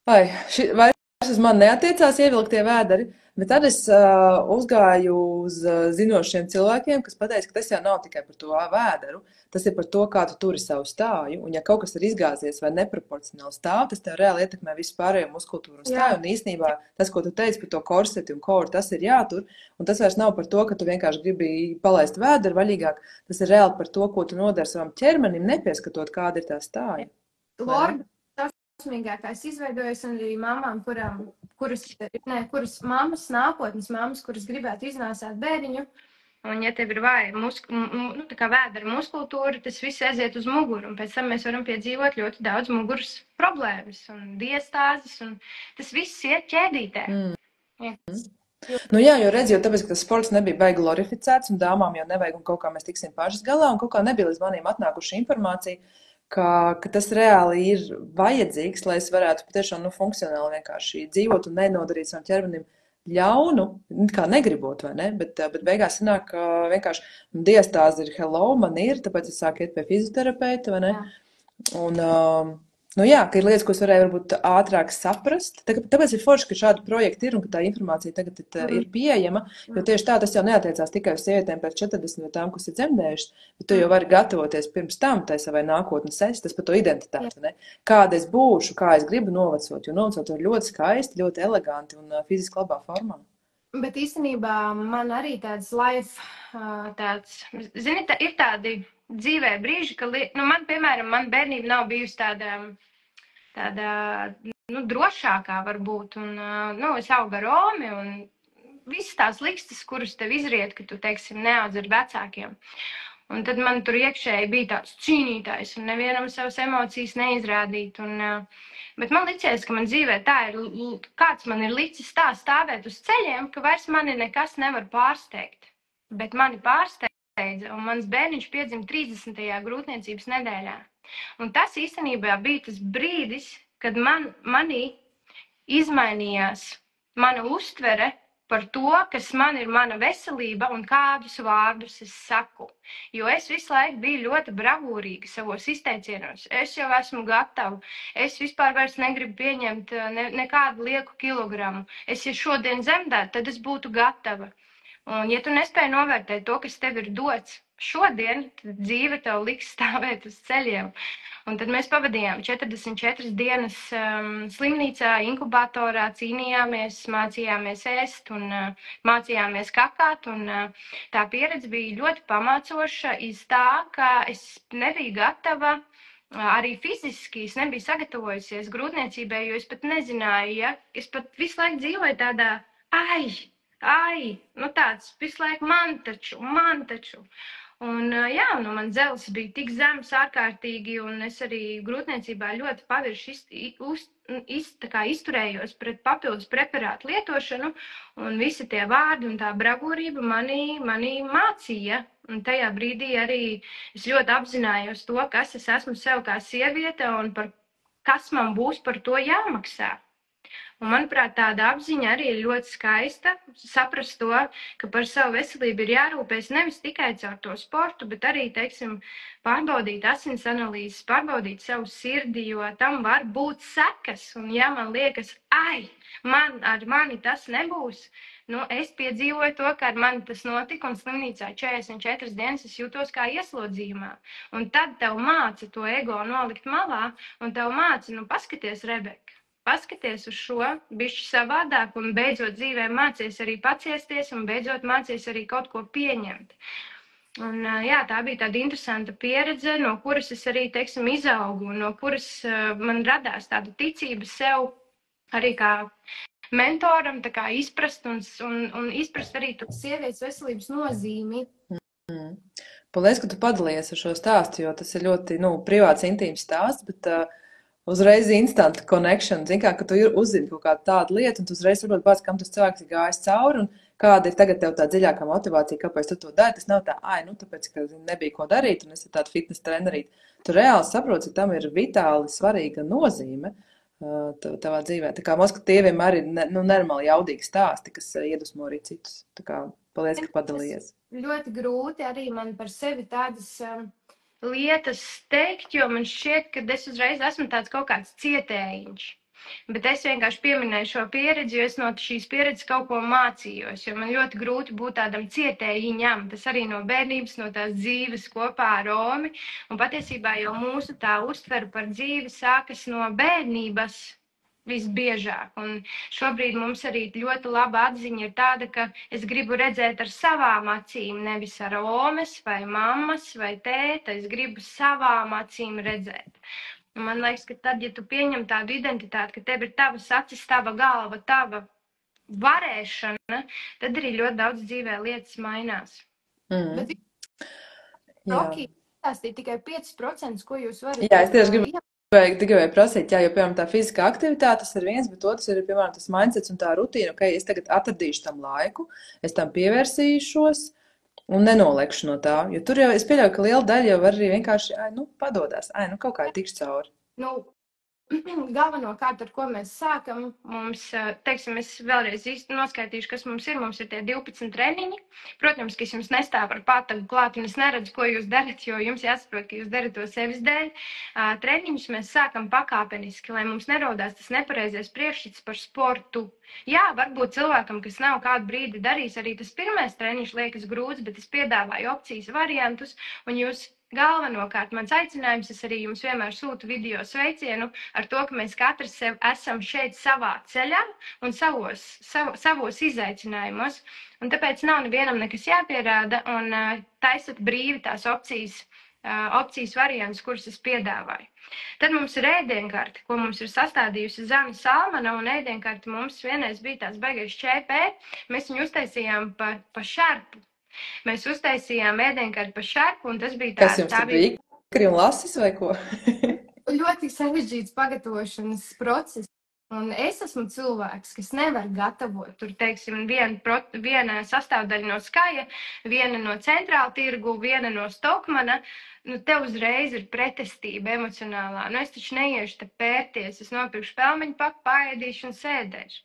vai uz mani neatiecās ievilktie vēderi, Bet tad es uzgāju uz zinošiem cilvēkiem, kas pateica, ka tas jau nav tikai par to vēderu, tas ir par to, kā tu turi savu stāju. Un ja kaut kas ir izgāzies vai neproporcionāli stāv, tas tev reāli ietekmē visu pārējo muskultūru un stāju. Un īstenībā tas, ko tu teici par to korseti un koru, tas ir jātur. Un tas vairs nav par to, ka tu vienkārši gribi palaist vēderu vaļīgāk. Tas ir reāli par to, ko tu nodari savam ķermenim, nepieskatot, kāda ir tā stāja. Lorda šausmīgākais izveidojas arī mamām, kuras mammas, nākotnes mammas, kuras gribētu iznāsāt bērniņu. Un, ja tev ir vāja vēdera muskultūra, tas viss aiziet uz muguru. Un pēc tam mēs varam piedzīvot ļoti daudz muguras problēmas un diastāzes. Un tas viss iet ķēdītē. Ja. Nu jā, jo redz, jo tāpēc, ka tas sports nebija baigi glorificēts un dāmām jau nevajag un kaut kā mēs tiksim pašas galā un kaut kā nebija līdz maniem atnākuši informācija, ka tas reāli ir vajadzīgs, lai es varētu patiešām funkcionāli vienkārši dzīvot un nenodarīt savam ķermenim ļaunu, kā negribot, vai ne? Bet beigās sanāk, ka vienkārši diastāze ir hello, man ir, tāpēc es sāku iet pie fizioterapeita, vai ne? Jā. Un, nu jā, ka ir lietas, ko es varēju varbūt ātrāk saprast. Tāpēc ir forši, ka šādi projekti ir un ka tā informācija tagad ir pieejama, jo tieši tā tas jau neatiecās tikai uz sievietēm pēc 40 vai tām, kas ir dzemdējušas, bet tu jau vari gatavoties pirms tam tai savai nākotnes tas par to identitāti, ne? Kāda es būšu, kā es gribu novecot, jo novecot var ļoti skaisti, ļoti eleganti un fiziski labā formā. Bet īstenībā man arī tāds life, zini, ir tādi dzīvē brīži, ka, man, piemēram, man bērnība nav bijusi tāda drošākā varbūt, un, es augu ar Romi, un visas tās likstas, kuras tev izriet, ka tu, teiksim, neaudz ar vecākiem. Un tad man tur iekšēji bija tāds cīnītājs, un nevienam savas emocijas neizrādīt, bet man licies, ka man dzīvē tā ir, kāds man ir licis tā stāvēt uz ceļiem, ka vairs mani nekas nevar pārsteigt, bet mani pārsteidza, un mans bērniņš piedzima 30. grūtniecības nedēļā. Un tas īstenībā bija tas brīdis, kad manī izmainījās mana uztvere par to, kas man ir mana veselība un kādus vārdus es saku. Jo es visu laiku biju ļoti bravūrīga savos izteicienos. Es jau esmu gatava. Es vispār vairs negribu pieņemt nekādu lieku kilogramu. Es, ja šodien dzemdētu, tad es būtu gatava. Un, ja tu nespēji novērtēt to, kas tev ir dots šodien, tad dzīve tev liks stāvēt uz ceļiem. Un tad mēs pavadījām 44 dienas slimnīcā, inkubatorā, cīnījāmies, mācījāmies ēst un mācījāmies kakāt. Un tā pieredze bija ļoti pamācoša iz tā, ka es nebiju gatava, arī fiziski es nebiju sagatavojusies grūtniecībai, jo es pat nezināju, ja es pat visu laiku dzīvoju tādā, tāds visu laiku man taču. Un jā, man dzels bija tik zems ārkārtīgi, un es arī grūtniecībā ļoti pavirši izturējos pret papildus preparātu lietošanu, un visi tie vārdi un tā bravūrība mani mācīja. Un tajā brīdī arī es ļoti apzinājos to, kas es esmu sev kā sieviete un kas man būs par to jāmaksā. Un, manuprāt, tāda apziņa arī ir ļoti skaista. Saprast to, ka par savu veselību ir jārūpēs nevis tikai caur to sportu, bet arī, teiksim, pārbaudīt asins analīzes, pārbaudīt savu sirdi, jo tam var būt sekas. Un ja man liekas, ar mani tas nebūs, es piedzīvoju to, ka ar mani tas notika, un slimnīcā 44 dienas es jūtos kā ieslodzījumā. Un tad tev māca to ego nolikt malā, un tev māca, paskaties, Rebeka. Paskaties uz šo bišķi savādāk un beidzot dzīvē mācies arī paciesties un beidzot mācies arī kaut ko pieņemt. Un jā, tā bija tāda interesanta pieredze, no kuras es arī, teiksim, izaugu un no kuras man radās tāda ticība sev arī kā mentoram, tā kā izprast un izprast arī to sievietes veselības nozīmi. Paldies, ka tu padalījies ar šo stāstu, jo tas ir ļoti, privāts, intīms stāsts, bet uzreiz instant connection, zin kā, ka tu uzzini kaut kādu tādu lietu, un tu uzreiz saproti pats, kam tas cilvēks ir gājis cauri, un kāda ir tagad tev tā dziļākā motivācija, kāpēc tu to dari. Tas nav tā, tāpēc, ka nebija ko darīt, un es ir tāda fitness trenerīte. Tu reāli saproti, ka tam ir vitāli svarīga nozīme tavā dzīvē. Tā kā Moskva tieviem arī nenormāli jaudīgi stāsti, kas iedvesmo arī citus. Tā kā paldies, ka padalījies. Ļoti grūti arī man par sevi tādas lietas teikt, jo man šķiet, ka es uzreiz esmu tāds kaut kāds cietējiņš. Bet es vienkārši pieminēju šo pieredzi, jo es no šīs pieredzes kaut ko mācījos, jo man ļoti grūti būt tādam cietējiņam. Tas arī no bērnības, no tās dzīves kopā ar Romi. Un patiesībā jau mūsu tā uztvere par dzīvi sākas no bērnības visbiežāk. Un šobrīd mums arī ļoti laba atziņa ir tāda, ka es gribu redzēt ar savām acīm, nevis ar omes vai mammas vai tēta. Es gribu savām acīm redzēt. Un man liekas, ka tad, ja tu pieņem tādu identitāti, ka tev ir tavas acis, tava galva, tava varēšana, tad arī ļoti daudz dzīvē lietas mainās. Bet Roki stāstīja tikai 5%, ko jūs varat. Jā, es tieši gribēju prasīt, jo, piemēram, tā fiziskā aktivitāte tas ir viens, bet otrs ir, piemēram, tas mindsets un tā rutīna, ka es tagad atradīšu tam laiku, es tam pievērsīšos un nenolekšu no tā, jo tur jau es pieļauju, ka liela daļa jau var arī vienkārši, padodās, kaut kā tikšu cauri. Galvenokārt, ar ko mēs sākam, mums, teiksim, es vēlreiz īsti noskaitīšu, kas mums ir tie 12 treniņi. Protams, ka es jums nestāvu ar pātagu klāt un es neredzu, ko jūs darat, jo jums jāsaprot, ka jūs darat to sevis dēļ. Treniņus mēs sākam pakāpeniski, lai mums nerodās tas nepareizais priekšstats par sportu. Jā, varbūt cilvēkam, kas nav kādu brīdi darījis, arī tas pirmais treniņš liekas grūts, bet es piedāvāju opcijas variantus, un jūs galvenokārt mans aicinājums, es arī jums vienmēr sūtu video sveicienu ar to, ka mēs katrs esam šeit savā ceļā un savos izaicinājumos, un tāpēc nav nevienam nekas jāpierāda, un taisat brīvi tās opcijas variantus, kuras es piedāvāju. Tad mums ir ēdienkarte, ko mums ir sastādījusi Zana Salmana, un ēdienkarte mums vienreiz bija tās baigais ČP, mēs viņu uztaisījām pa šarpu. Mēs uztaisījām ēdienkarti pa šarpu, un tas bija Kas jums bija? Ikri un lasis vai ko? Ļoti sarežģīts pagatavošanas process. Un es esmu cilvēks, kas nevar gatavot. Tur, teiksim, viena sastāvdaļa no Skaja, viena no Centrāla tirgu, viena no Stokmana. Te uzreiz ir pretestība emocionālā. Es taču neiešu te pērties. Es nopirkšu pelmeņu paku, paēdīšu un sēdēšu.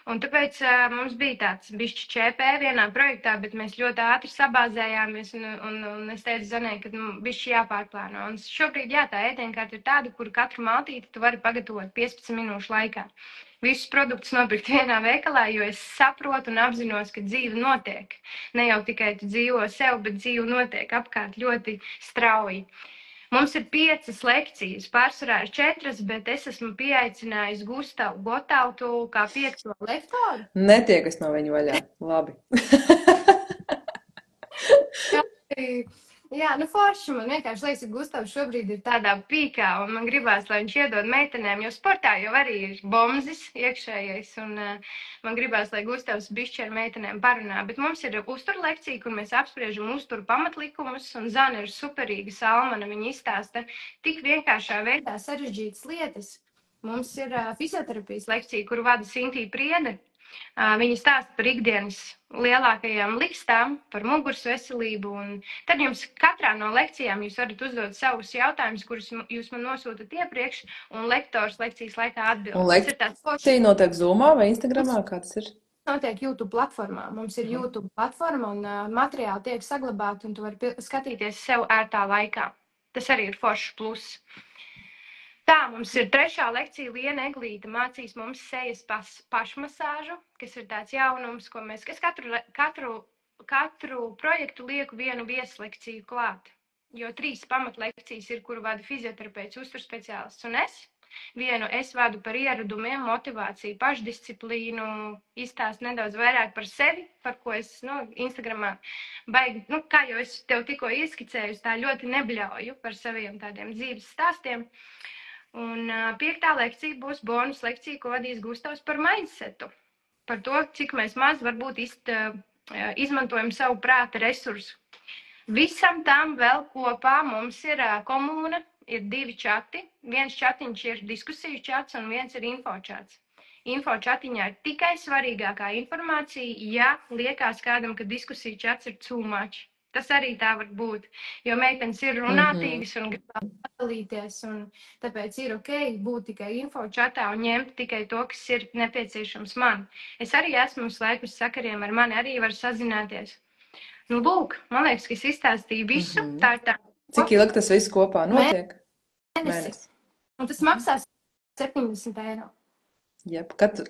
Un tāpēc mums bija tāds bišķi ČP vienā projektā, bet mēs ļoti ātri sabāzējāmies un es teicu Zanai, ka bišķi jāpārplāno. Un šobrīd, tā ēdienkārta ir tāda, kur katru maltīti tu vari pagatavot 15 minūšu laikā. Visus produktus nopirkt vienā veikalā, jo es saprotu un apzinos, ka dzīve notiek. Ne jau tikai tu dzīvo sev, bet dzīve notiek apkārt ļoti strauji. Mums ir 5 lekcijas, pārsvarā ir 4, bet es esmu pieaicinājis Gustavu Gotautu kā 5. lektoru. Netiekas no viņa vaļā. Labi. Jā, forši man vienkārši liekas, ka Gustavs šobrīd ir tādā pīkā, un man gribās, lai viņš iedod meitenēm, jo sportā jau arī ir bombzis iekšējais, un man gribās, lai Gustavs bišķi ar meitenēm parunā. Bet mums ir uzturu lekcija, kur mēs apspriežam uzturu pamatlikumus, un Zana ir superīga Salmana, viņa izstāsta tik vienkāršā veidā sarežģītas lietas. Mums ir fizioterapijas lekcija, kuru vada Sintī Priede. Viņi stāsta par ikdienas lielākajām likstām, par muguras veselību, un tad jums katrā no lekcijām jūs varat uzdot savus jautājumus, kurus jūs man nosūtat iepriekš, un lektors lekcijas laikā atbild. Un lekcija notiek Zoomā vai Instagramā, kāds ir? Notiek YouTube platformā. Mums ir YouTube platforma, un materiāli tiek saglabāti, un tu vari skatīties sev ērtā laikā. Tas arī ir foršs pluss. Tā, mums ir 3. lekcija, Liena Eglīte mācīs mums sejas pašmasāžu, kas ir tāds jaunums, ko mēs katru projektu lieku vienu vieslekciju klāt. Jo 3 pamatlekcijas ir, kuru vada fizioterapeits, uzturspeciālists un es. Vienu es vadu par ieradumiem, motivāciju, pašdisciplīnu, izstāstu nedaudz vairāk par sevi, par ko es Instagramā baigi, kā jau es tev tikko ieskicēju, tā ļoti nebļauju par saviem tādiem dzīves stāstiem. Un 5. lekcija būs bonus lekcija, ko vadīs Gustavs par mindsetu. Par to, cik mēs maz varbūt izmantojam savu prāta resursu. Visam tam vēl kopā mums ir komūna, ir 2 čati. Viens čatiņš ir diskusiju čats un viens ir info čats. Info čatiņā ir tikai svarīgākā informācija, ja liekas kādam, ka diskusiju čats ir too much. Tas arī tā var būt, jo meitenes ir runātīgas un grib padalīties, un tāpēc ir ok būt tikai info čatā un ņemt tikai to, kas ir nepieciešams man. Es arī esmu uz laiku sakariem, ar mani arī var sazināties. Lūk, man liekas, ka es izstāstīju visu. Tā ir tā. Cik ilgi tas viss kopā notiek? Mēnesis. Un tas maksās 70 eiro. Jep. Kad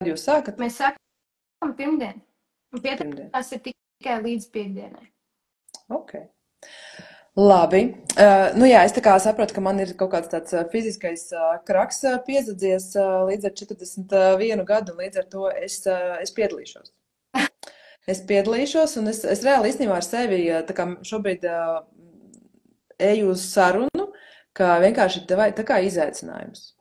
jūs sākat? Mēs sākam pirmdien. Un Pirmdien. pieteikšanās ir tikai līdz piekdienai. Ok. Labi. Nu jā, es tā kā saprotu, ka man ir kaut kāds tāds fiziskais kraks piezadzies līdz ar 41 gadu, un līdz ar to es piedalīšos. Es piedalīšos, un es reāli īstenībā ar sevi tā kā šobrīd eju uz sarunu, ka vienkārši tā kā izaicinājums.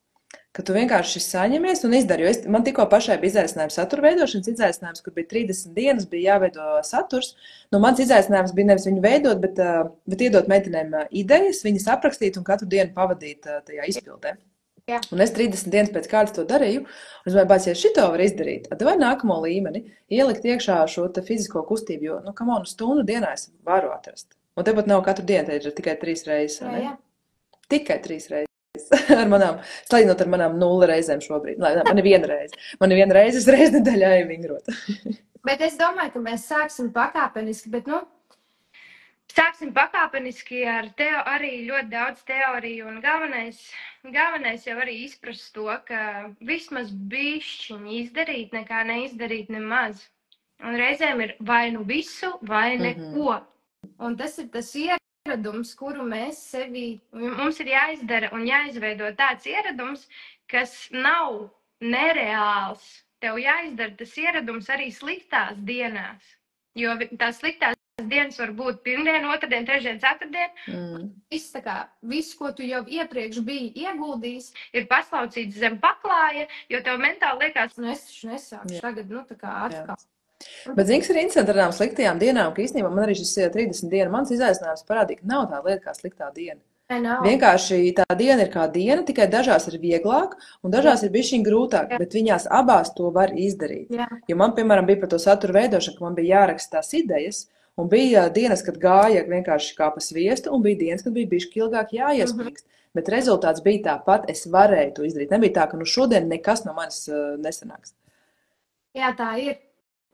Ka tu vienkārši saņemies un izdari. Jo man tikko pašai bija izaicinājums satura veidošanas izaicinājums, kur bija 30 dienas, bija jāveido saturs. Nu, mans izaicinājums bija nevis viņu veidot, bet iedot meitenēm idejas, viņas aprakstīt un katru dienu pavadīt tajā izpildē. Jā. Un es 30 dienas pēc kārtas to darīju, un es domāju, bāc, ja šito var izdarīt, tad vai nākamo līmeni ielikt iekšā šo te fizisko kustību, jo, nu, kam stundu dienā es varu atrast. Un tepat nav katru dienu, te ir tikai 3 reizes, vai ne? Jā. Tikai 3 reizes. Salīdzinot ar manām 0 reizēm šobrīd. Man ir 1 reize. Man ir 1 reize, es reiz nedēļā eju vingrot. Bet es domāju, ka mēs sāksim pakāpeniski, bet, nu, sāksim pakāpeniski ar arī ļoti daudz teoriju, un galvenais jau arī izprast to, ka vismaz bišķiņi izdarīt, nekā neizdarīt nemaz. Un reizēm ir vai nu visu, vai neko. Un tas ir tas ieradums, kuru mums ir jāizdara un jāizveido tāds ieradums, kas nav nereāls. Tev jāizdara tas ieradums arī sliktās dienās, jo tās sliktās dienas var būt pirmdien, otrdien, trešdien, ceturtdien. Viss, ko tu jau iepriekš biji ieguldījis, ir paslaucīts zem paklāja, jo tev mentāli liekas, nu es taču nesākšu tagad, nu tā kā atkal. Bet zini, kas ir interesanti ar tādām sliktajām dienām, ka īstenībā man arī šis 30 dienu mans izaicinājums parādīja, ka nav tā lieta kā sliktā diena. Vienkārši tā diena ir kā diena, tikai dažās ir vieglāk un dažās ir bišķiņ grūtāk, bet viņās abās to var izdarīt. Jā. Jo man, piemēram, bija par to satura veidošanu, ka man bija jāraksta tās idejas, un bija dienas, kad gāja vienkārši kā pa sviestu, un bija dienas, kad bija bišķi ilgāk jāiespringst. Bet rezultāts bija tāpat, es varēju to izdarīt. Nebija tā, ka nu šodien nekas no manis nesanāks. Jā, tā ir.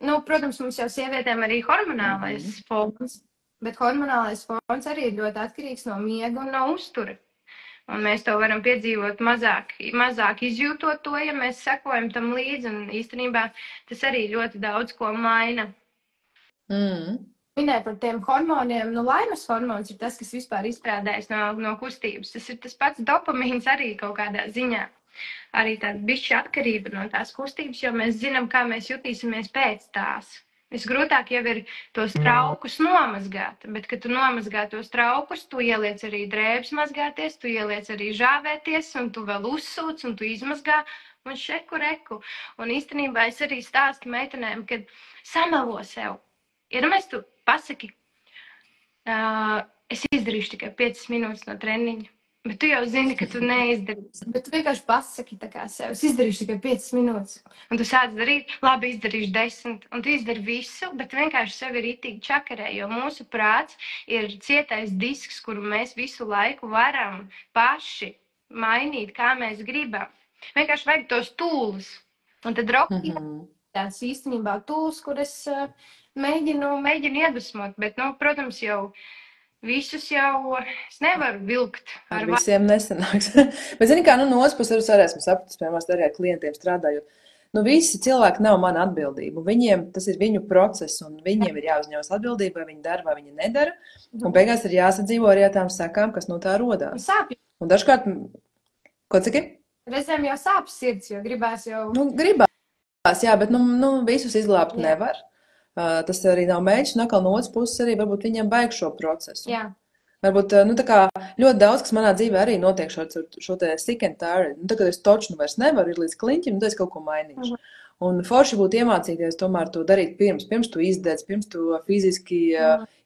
Nu, protams, mums jau sievietēm arī hormonālais fons, bet hormonālais fons arī ir ļoti atkarīgs no miega un no uztura. Un mēs to varam piedzīvot mazāk izjūtot to, ja mēs sekojam tam līdzi, un īstenībā tas arī ļoti daudz ko maina. Minēja par tiem hormoniem, nu laimes hormons ir tas, kas vispār izstrādājas no kustības. Tas ir tas pats dopamīns arī kaut kādā ziņā. Arī tāda bišķi atkarība no tās kustības, jo mēs zinām, kā mēs jutīsimies pēc tās. Visgrūtāk jau ir tos traukus nomazgāt, bet, kad tu nomazgā tos traukus, tu ieliec arī drēbes mazgāties, tu ieliec arī žāvēties, un tu vēl uzsūc, un tu izmazgā, un šeku reku. Un īstenībā es arī stāstu meitenēm, kad samelo sev. Iedomājies, tu pasaki, es izdarīšu tikai 5 minūtes no treniņa. Bet tu jau zini, ka tu neizdarīsi. Bet tu vienkārši pasaki tā kā sev, es izdarīšu tikai 5 minūtes. Un tu sāc darīt, labi, izdarīšu 10. Un tu izdari visu, bet vienkārši sevi ir itīgi čakarē, jo mūsu prāts ir cietais disks, kuru mēs visu laiku varam paši mainīt, kā mēs gribam. Vienkārši vajag tos tūlus. Un tad Rocky tās īstenībā tūlus, kur es mēģinu iedvesmot, bet, nu, protams, jau visus jau es nevaru vilkt. Ar visiem nesanāks. Bet, zini kā, no otras puses arī esmu sapratis, piemēram, arī ar klientiem strādājot. Nu, visi cilvēki nav mana atbildība. Viņiem tas ir viņu process, un viņiem ir jāuzņemas atbildība, vai viņi dara, vai viņi nedara. Un beigās ir jāsadzīvo arī ar tām sekām, kas no tā rodās. Sāpju. Un dažkārt, ko ciki? Reizēm jau sāp sirds, jo gribās jau... Nu, gribās, jā, bet nu visus izglābt nevar. Tas arī nav mēģis, un atkal no otras puses arī varbūt viņiem vajag šo procesu. Jā. Varbūt, nu tā kā ļoti daudz, kas manā dzīvē arī notiek šo te sick and tired. Nu, tagad es toču vairs nevaru, ir līdz kliņķim, nu, tad es kaut ko mainīšu. Un forši būtu iemācīties tomēr to darīt pirms tu izdedz, pirms tu fiziski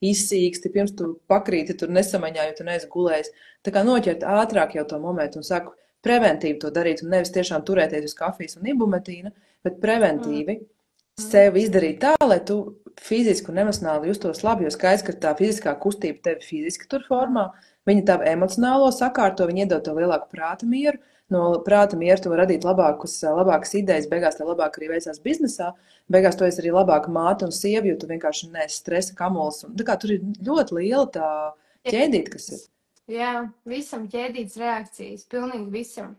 izsīksti, pirms tu pakrīti tur nesamaņā, jo tu neesi gulējis. Tā kā noķert ātrāk jau to momentu un saku preventīvi to darīt un nevis tiešām turēties uz kafijas un ibumetīna, bet preventīvi. Sev izdarīt tā, lai tu fiziski un emocionāli justos labi, jo skaidrs, ka tā fiziskā kustība tevi fiziski tur formā, viņa tavu emocionālo sakārto, viņa iedod tev lielāku prāta mieru, no prāta mieru tu var radīt labākas idejas, beigās tev labāk arī veicās biznesā, beigās tu esi arī labāka māte un sievi, jo tu vienkārši neesi stresa kamols, un tā kā tur ir ļoti liela tā ķēdīte, kas ir. Jā, visam ķēdītas reakcijas, pilnīgi visam.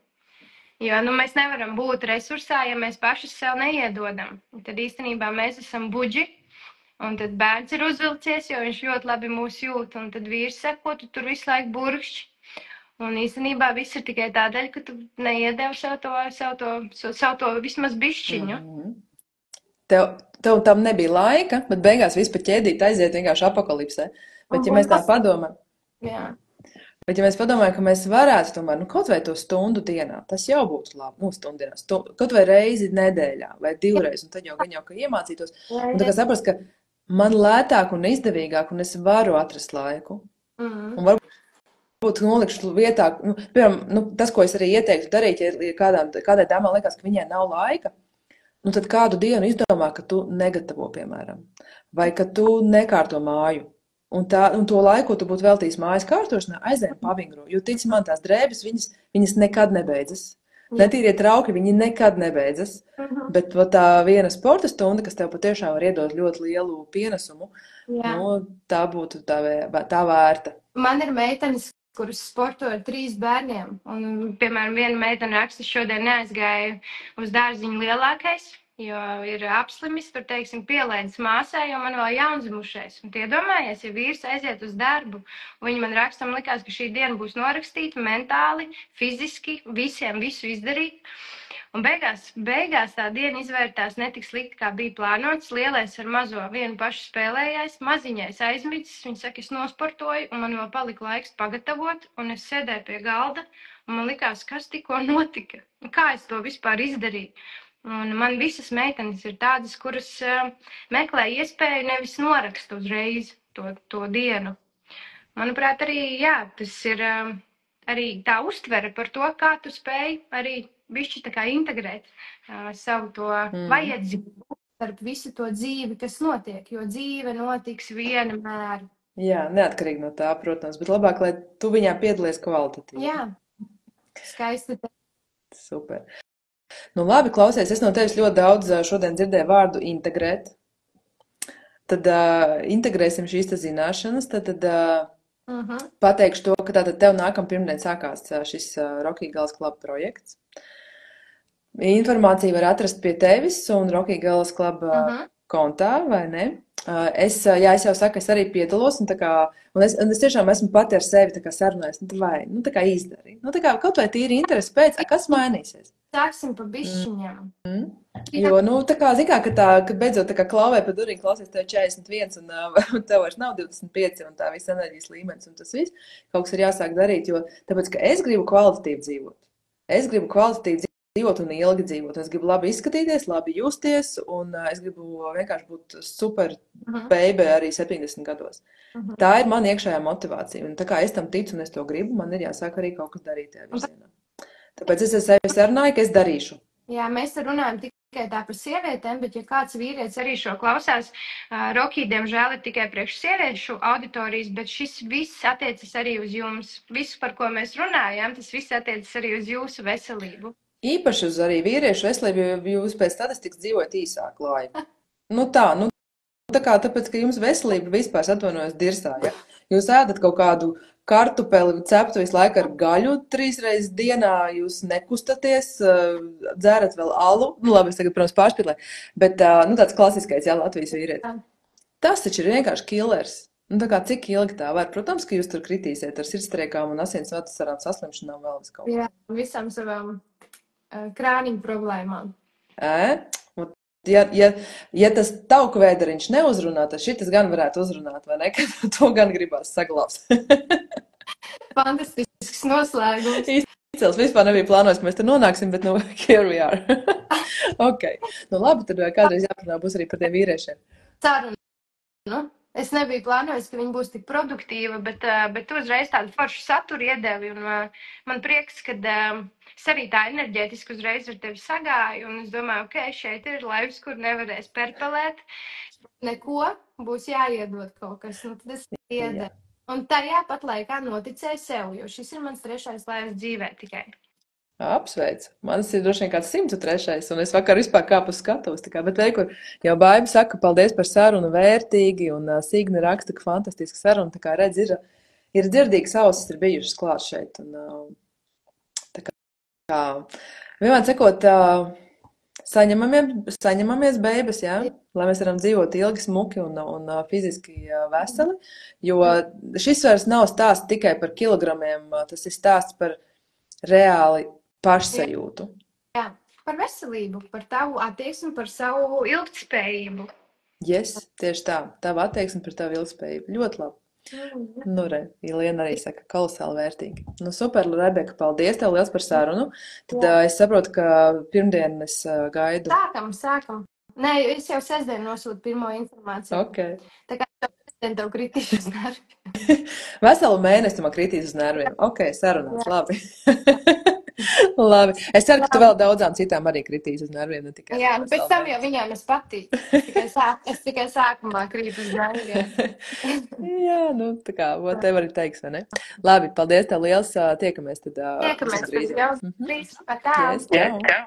Jo mēs nevaram būt resursā, ja mēs paši sev neiedodam. Tad īstenībā mēs esam buģi. Un tad bērns ir uzvilcies, jo viņš ļoti labi mūs jūt. Un tad vīrs seko, tu tur visu laiku burkšķi. Un īstenībā viss ir tikai tādēļ, ka tu neiedevi savu to vismaz bišķiņu. Tev tam nebija laika, bet beigās viss pa ķēdīt aiziet vienkārši apokalipsē. Bet ja mēs tā padomājam, bet ja mēs padomājam, ka mēs varētu tomēr, kaut vai to stundu dienā, tas jau būtu labi, stundu dienā, kaut vai reizi nedēļā vai divreiz, un tad jau gan jau, ka iemācītos. Un tā kā saprast, ka man lētāk un izdevīgāk, un es varu atrast laiku. Un varbūt nolikšu vietā, piemēram, tas, ko es arī ieteiktu darīt, ja kādai dāmai liekas, ka viņai nav laika, tad kādu dienu izdomā, ka tu negatavo, piemēram, vai ka tu nekārto māju. Un to laiku, ko tu būtu veltījis mājas kārtošanā, aizēm pavingro. Jo, tici man, tās drēbes, viņas nekad nebeidzas. Netīrie trauki, viņi nekad nebeidzas. Bet tā viena sporta stunda, kas tev patiešām var iedot ļoti lielu pienesumu, tā būtu tā vērta. Man ir meitenes, kuras sporto ar 3 bērniem. Un, piemēram, viena meitene raksta, šodien neaizgāja uz dārziņu lielākais, jo ir apslimis, tur, teiksim, pielēdis māsai, jo man vēl jaundzimušais. Un iedomājies, ja vīrs aiziet uz darbu, un viņi man raksta, man likās, ka šī diena būs norakstīta mentāli, fiziski, visiem visu izdarīt. Un beigās tā diena izvērtās netik slikti, kā bija plānots. Lielais ar mazo vienu pašu spēlējais, maziņais aizmidzis. Viņa saka, es nosportoju, un man vēl palika laiks pagatavot, un es sēdēju pie galda, un man likās, kas tikko notika, kā es to vispār izdarīju. Un man visas meitenes ir tādas, kuras meklē iespēju nevis norakst uzreiz to dienu. Manuprāt, arī tas ir arī tā uztvere par to, kā tu spēj arī bišķi tā kā integrēt savu to vajadzību starp visu to dzīvi, kas notiek, jo dzīve notiks vienmēr. Jā, neatkarīgi no tā, protams, bet labāk, lai tu viņā piedalies kvalitatīvi. Jā, skaisti. Super. Labi, klausies, es no tevis ļoti daudz šodien dzirdēju vārdu integrēt. Tad integrēsim šīs zināšanas, tad pateikšu to, ka tātad tev nākamā pirmdien sākās šis Rocky Girls Club projekts. Informāciju var atrast pie tevis un Rocky Girls Club kontā, vai ne? Es jau saku, es arī piedalos, un es tiešām esmu pati ar sevi sarunājis, tā kā izdari. Kaut vai tīri interesi pēc, kas mainīsies? Sāksim pa bišķiņām. Jo, zin kā, ka beidzot klauvē pa durvīm, klausies, tev 41 un tev vairs nav 25 un tā viss enerģijas līmenis un tas viss. Kaut kas ir jāsāk darīt, jo tāpēc, ka es gribu kvalitatīvi dzīvot. Es gribu kvalitatīvi dzīvot un ilgi dzīvot. Es gribu labi izskatīties, labi justies un es gribu vienkārši būt super baby arī 70 gados. Tā ir man iekšējā motivācija. Un tā kā es tam ticu un es to gribu, man ir jāsāk arī kaut kas darīt tajā virzienā. Tāpēc es ar sevi sarunāju, ka es darīšu. Jā, mēs runājam tikai tā par sievietēm, bet ja kāds vīrietis arī šo klausās, Rocky, diemžēl, ir tikai priekš sieviešu auditorijas, bet šis viss attiecas arī uz jums. Viss, par ko mēs runājam, tas viss attiecas arī uz jūsu veselību. Īpaši uz arī vīriešu veselību, jo jūs pēc statistikas dzīvojat īsāku laiku. Tāpēc, ka jums veselība vispār atvainojas dirsā, ja? Jūs ēdat kaut kādu kartupeli ceptu visu laiku ar gaļu 3 reizes dienā, jūs nekustaties, dzērat vēl alu, labi, es tagad, protams, pārspīlēju, bet tāds klasiskais, jā, Latvijas vīrietis. Tas taču ir vienkārši killers. Cik ilgi tā var? Protams, ka jūs tur kritīsiet ar sirdstriekām un asinsvadu saslimšanām vēl visu kaut. Jā, visam savām krāniņu problēmām. Ja tas tauku vēderiņš neuzrunā, tad šitas gan varētu uzrunāt, vai ne? Ka to gan gribās saglabāt. Fantastisks noslēgums. Izcils, vispār nebija plānojis, ka mēs tur nonāksim, bet here we are. Ok. Labi, tad kādreiz jāparunā būs arī par tiem vīriešiem. Saruna. Es nebiju plānojis, ka viņi būs tik produktīva, bet tu uzreiz tādu foršu saturu iedevi. Un man prieks, ka es arī tā enerģētiski uzreiz ar tevi sagāju. Un es domāju, ok, šeit ir laivs, kur nevarēs perpelēt. Neko, būs jāiedod kaut kas. Tad es iedevu. Un tajā pat laikā noticēju sev, jo šis ir mans 3. laivs dzīvē tikai. Apsveic. Manis ir droši vien kāds 103. Un es vakar vispār kāpu uz skatuves. Bet veiku jau Baiba saka, paldies par sarunu, vērtīgi. Un Signe raksta, ka fantastiska saruna. Tā kā redz, ir dzirdīgas ausis, ir bijušas klāt šeit. Un, Vienmēr sakot, saņemamies beigas, jā, lai mēs varam dzīvot ilgi, smuki un fiziski veseli, jo šis vairs nav stāsts tikai par kilogramiem, tas ir stāsts par reāli pašsajūtu. Jā, par veselību, par tavu attieksmi, par savu ilgtspējību. Yes, tieši tā, tava attieksme par tavu ilgtspējību. Ļoti labi. Nu, re, Iliena arī saka, kolosāli vērtīgi. Nu, super, Rebeka, paldies tev liels par sarunu. Tad es saprotu, ka pirmdien es gaidu. Sākam. Nē, es jau sestdien nosūtu pirmo informāciju. Okay. Tā kā tev kritīs uz nerviem. Veselu mēnesi man kritīs uz nerviem. Ok, sarunās, labi. Labi. Es ceru, ka tu vēl daudzām citām arī kritīs uz nerviem. Ne tikai jā, nu pēc tam jau viņām es patīk. Es tikai sākumā krītu uz nerviem. Jā, nu tā kā, tev arī teiks, vai ne? Labi, paldies tev liels. Tiekamies tad. Tiekamies, drīz. Patā. Yes, čau.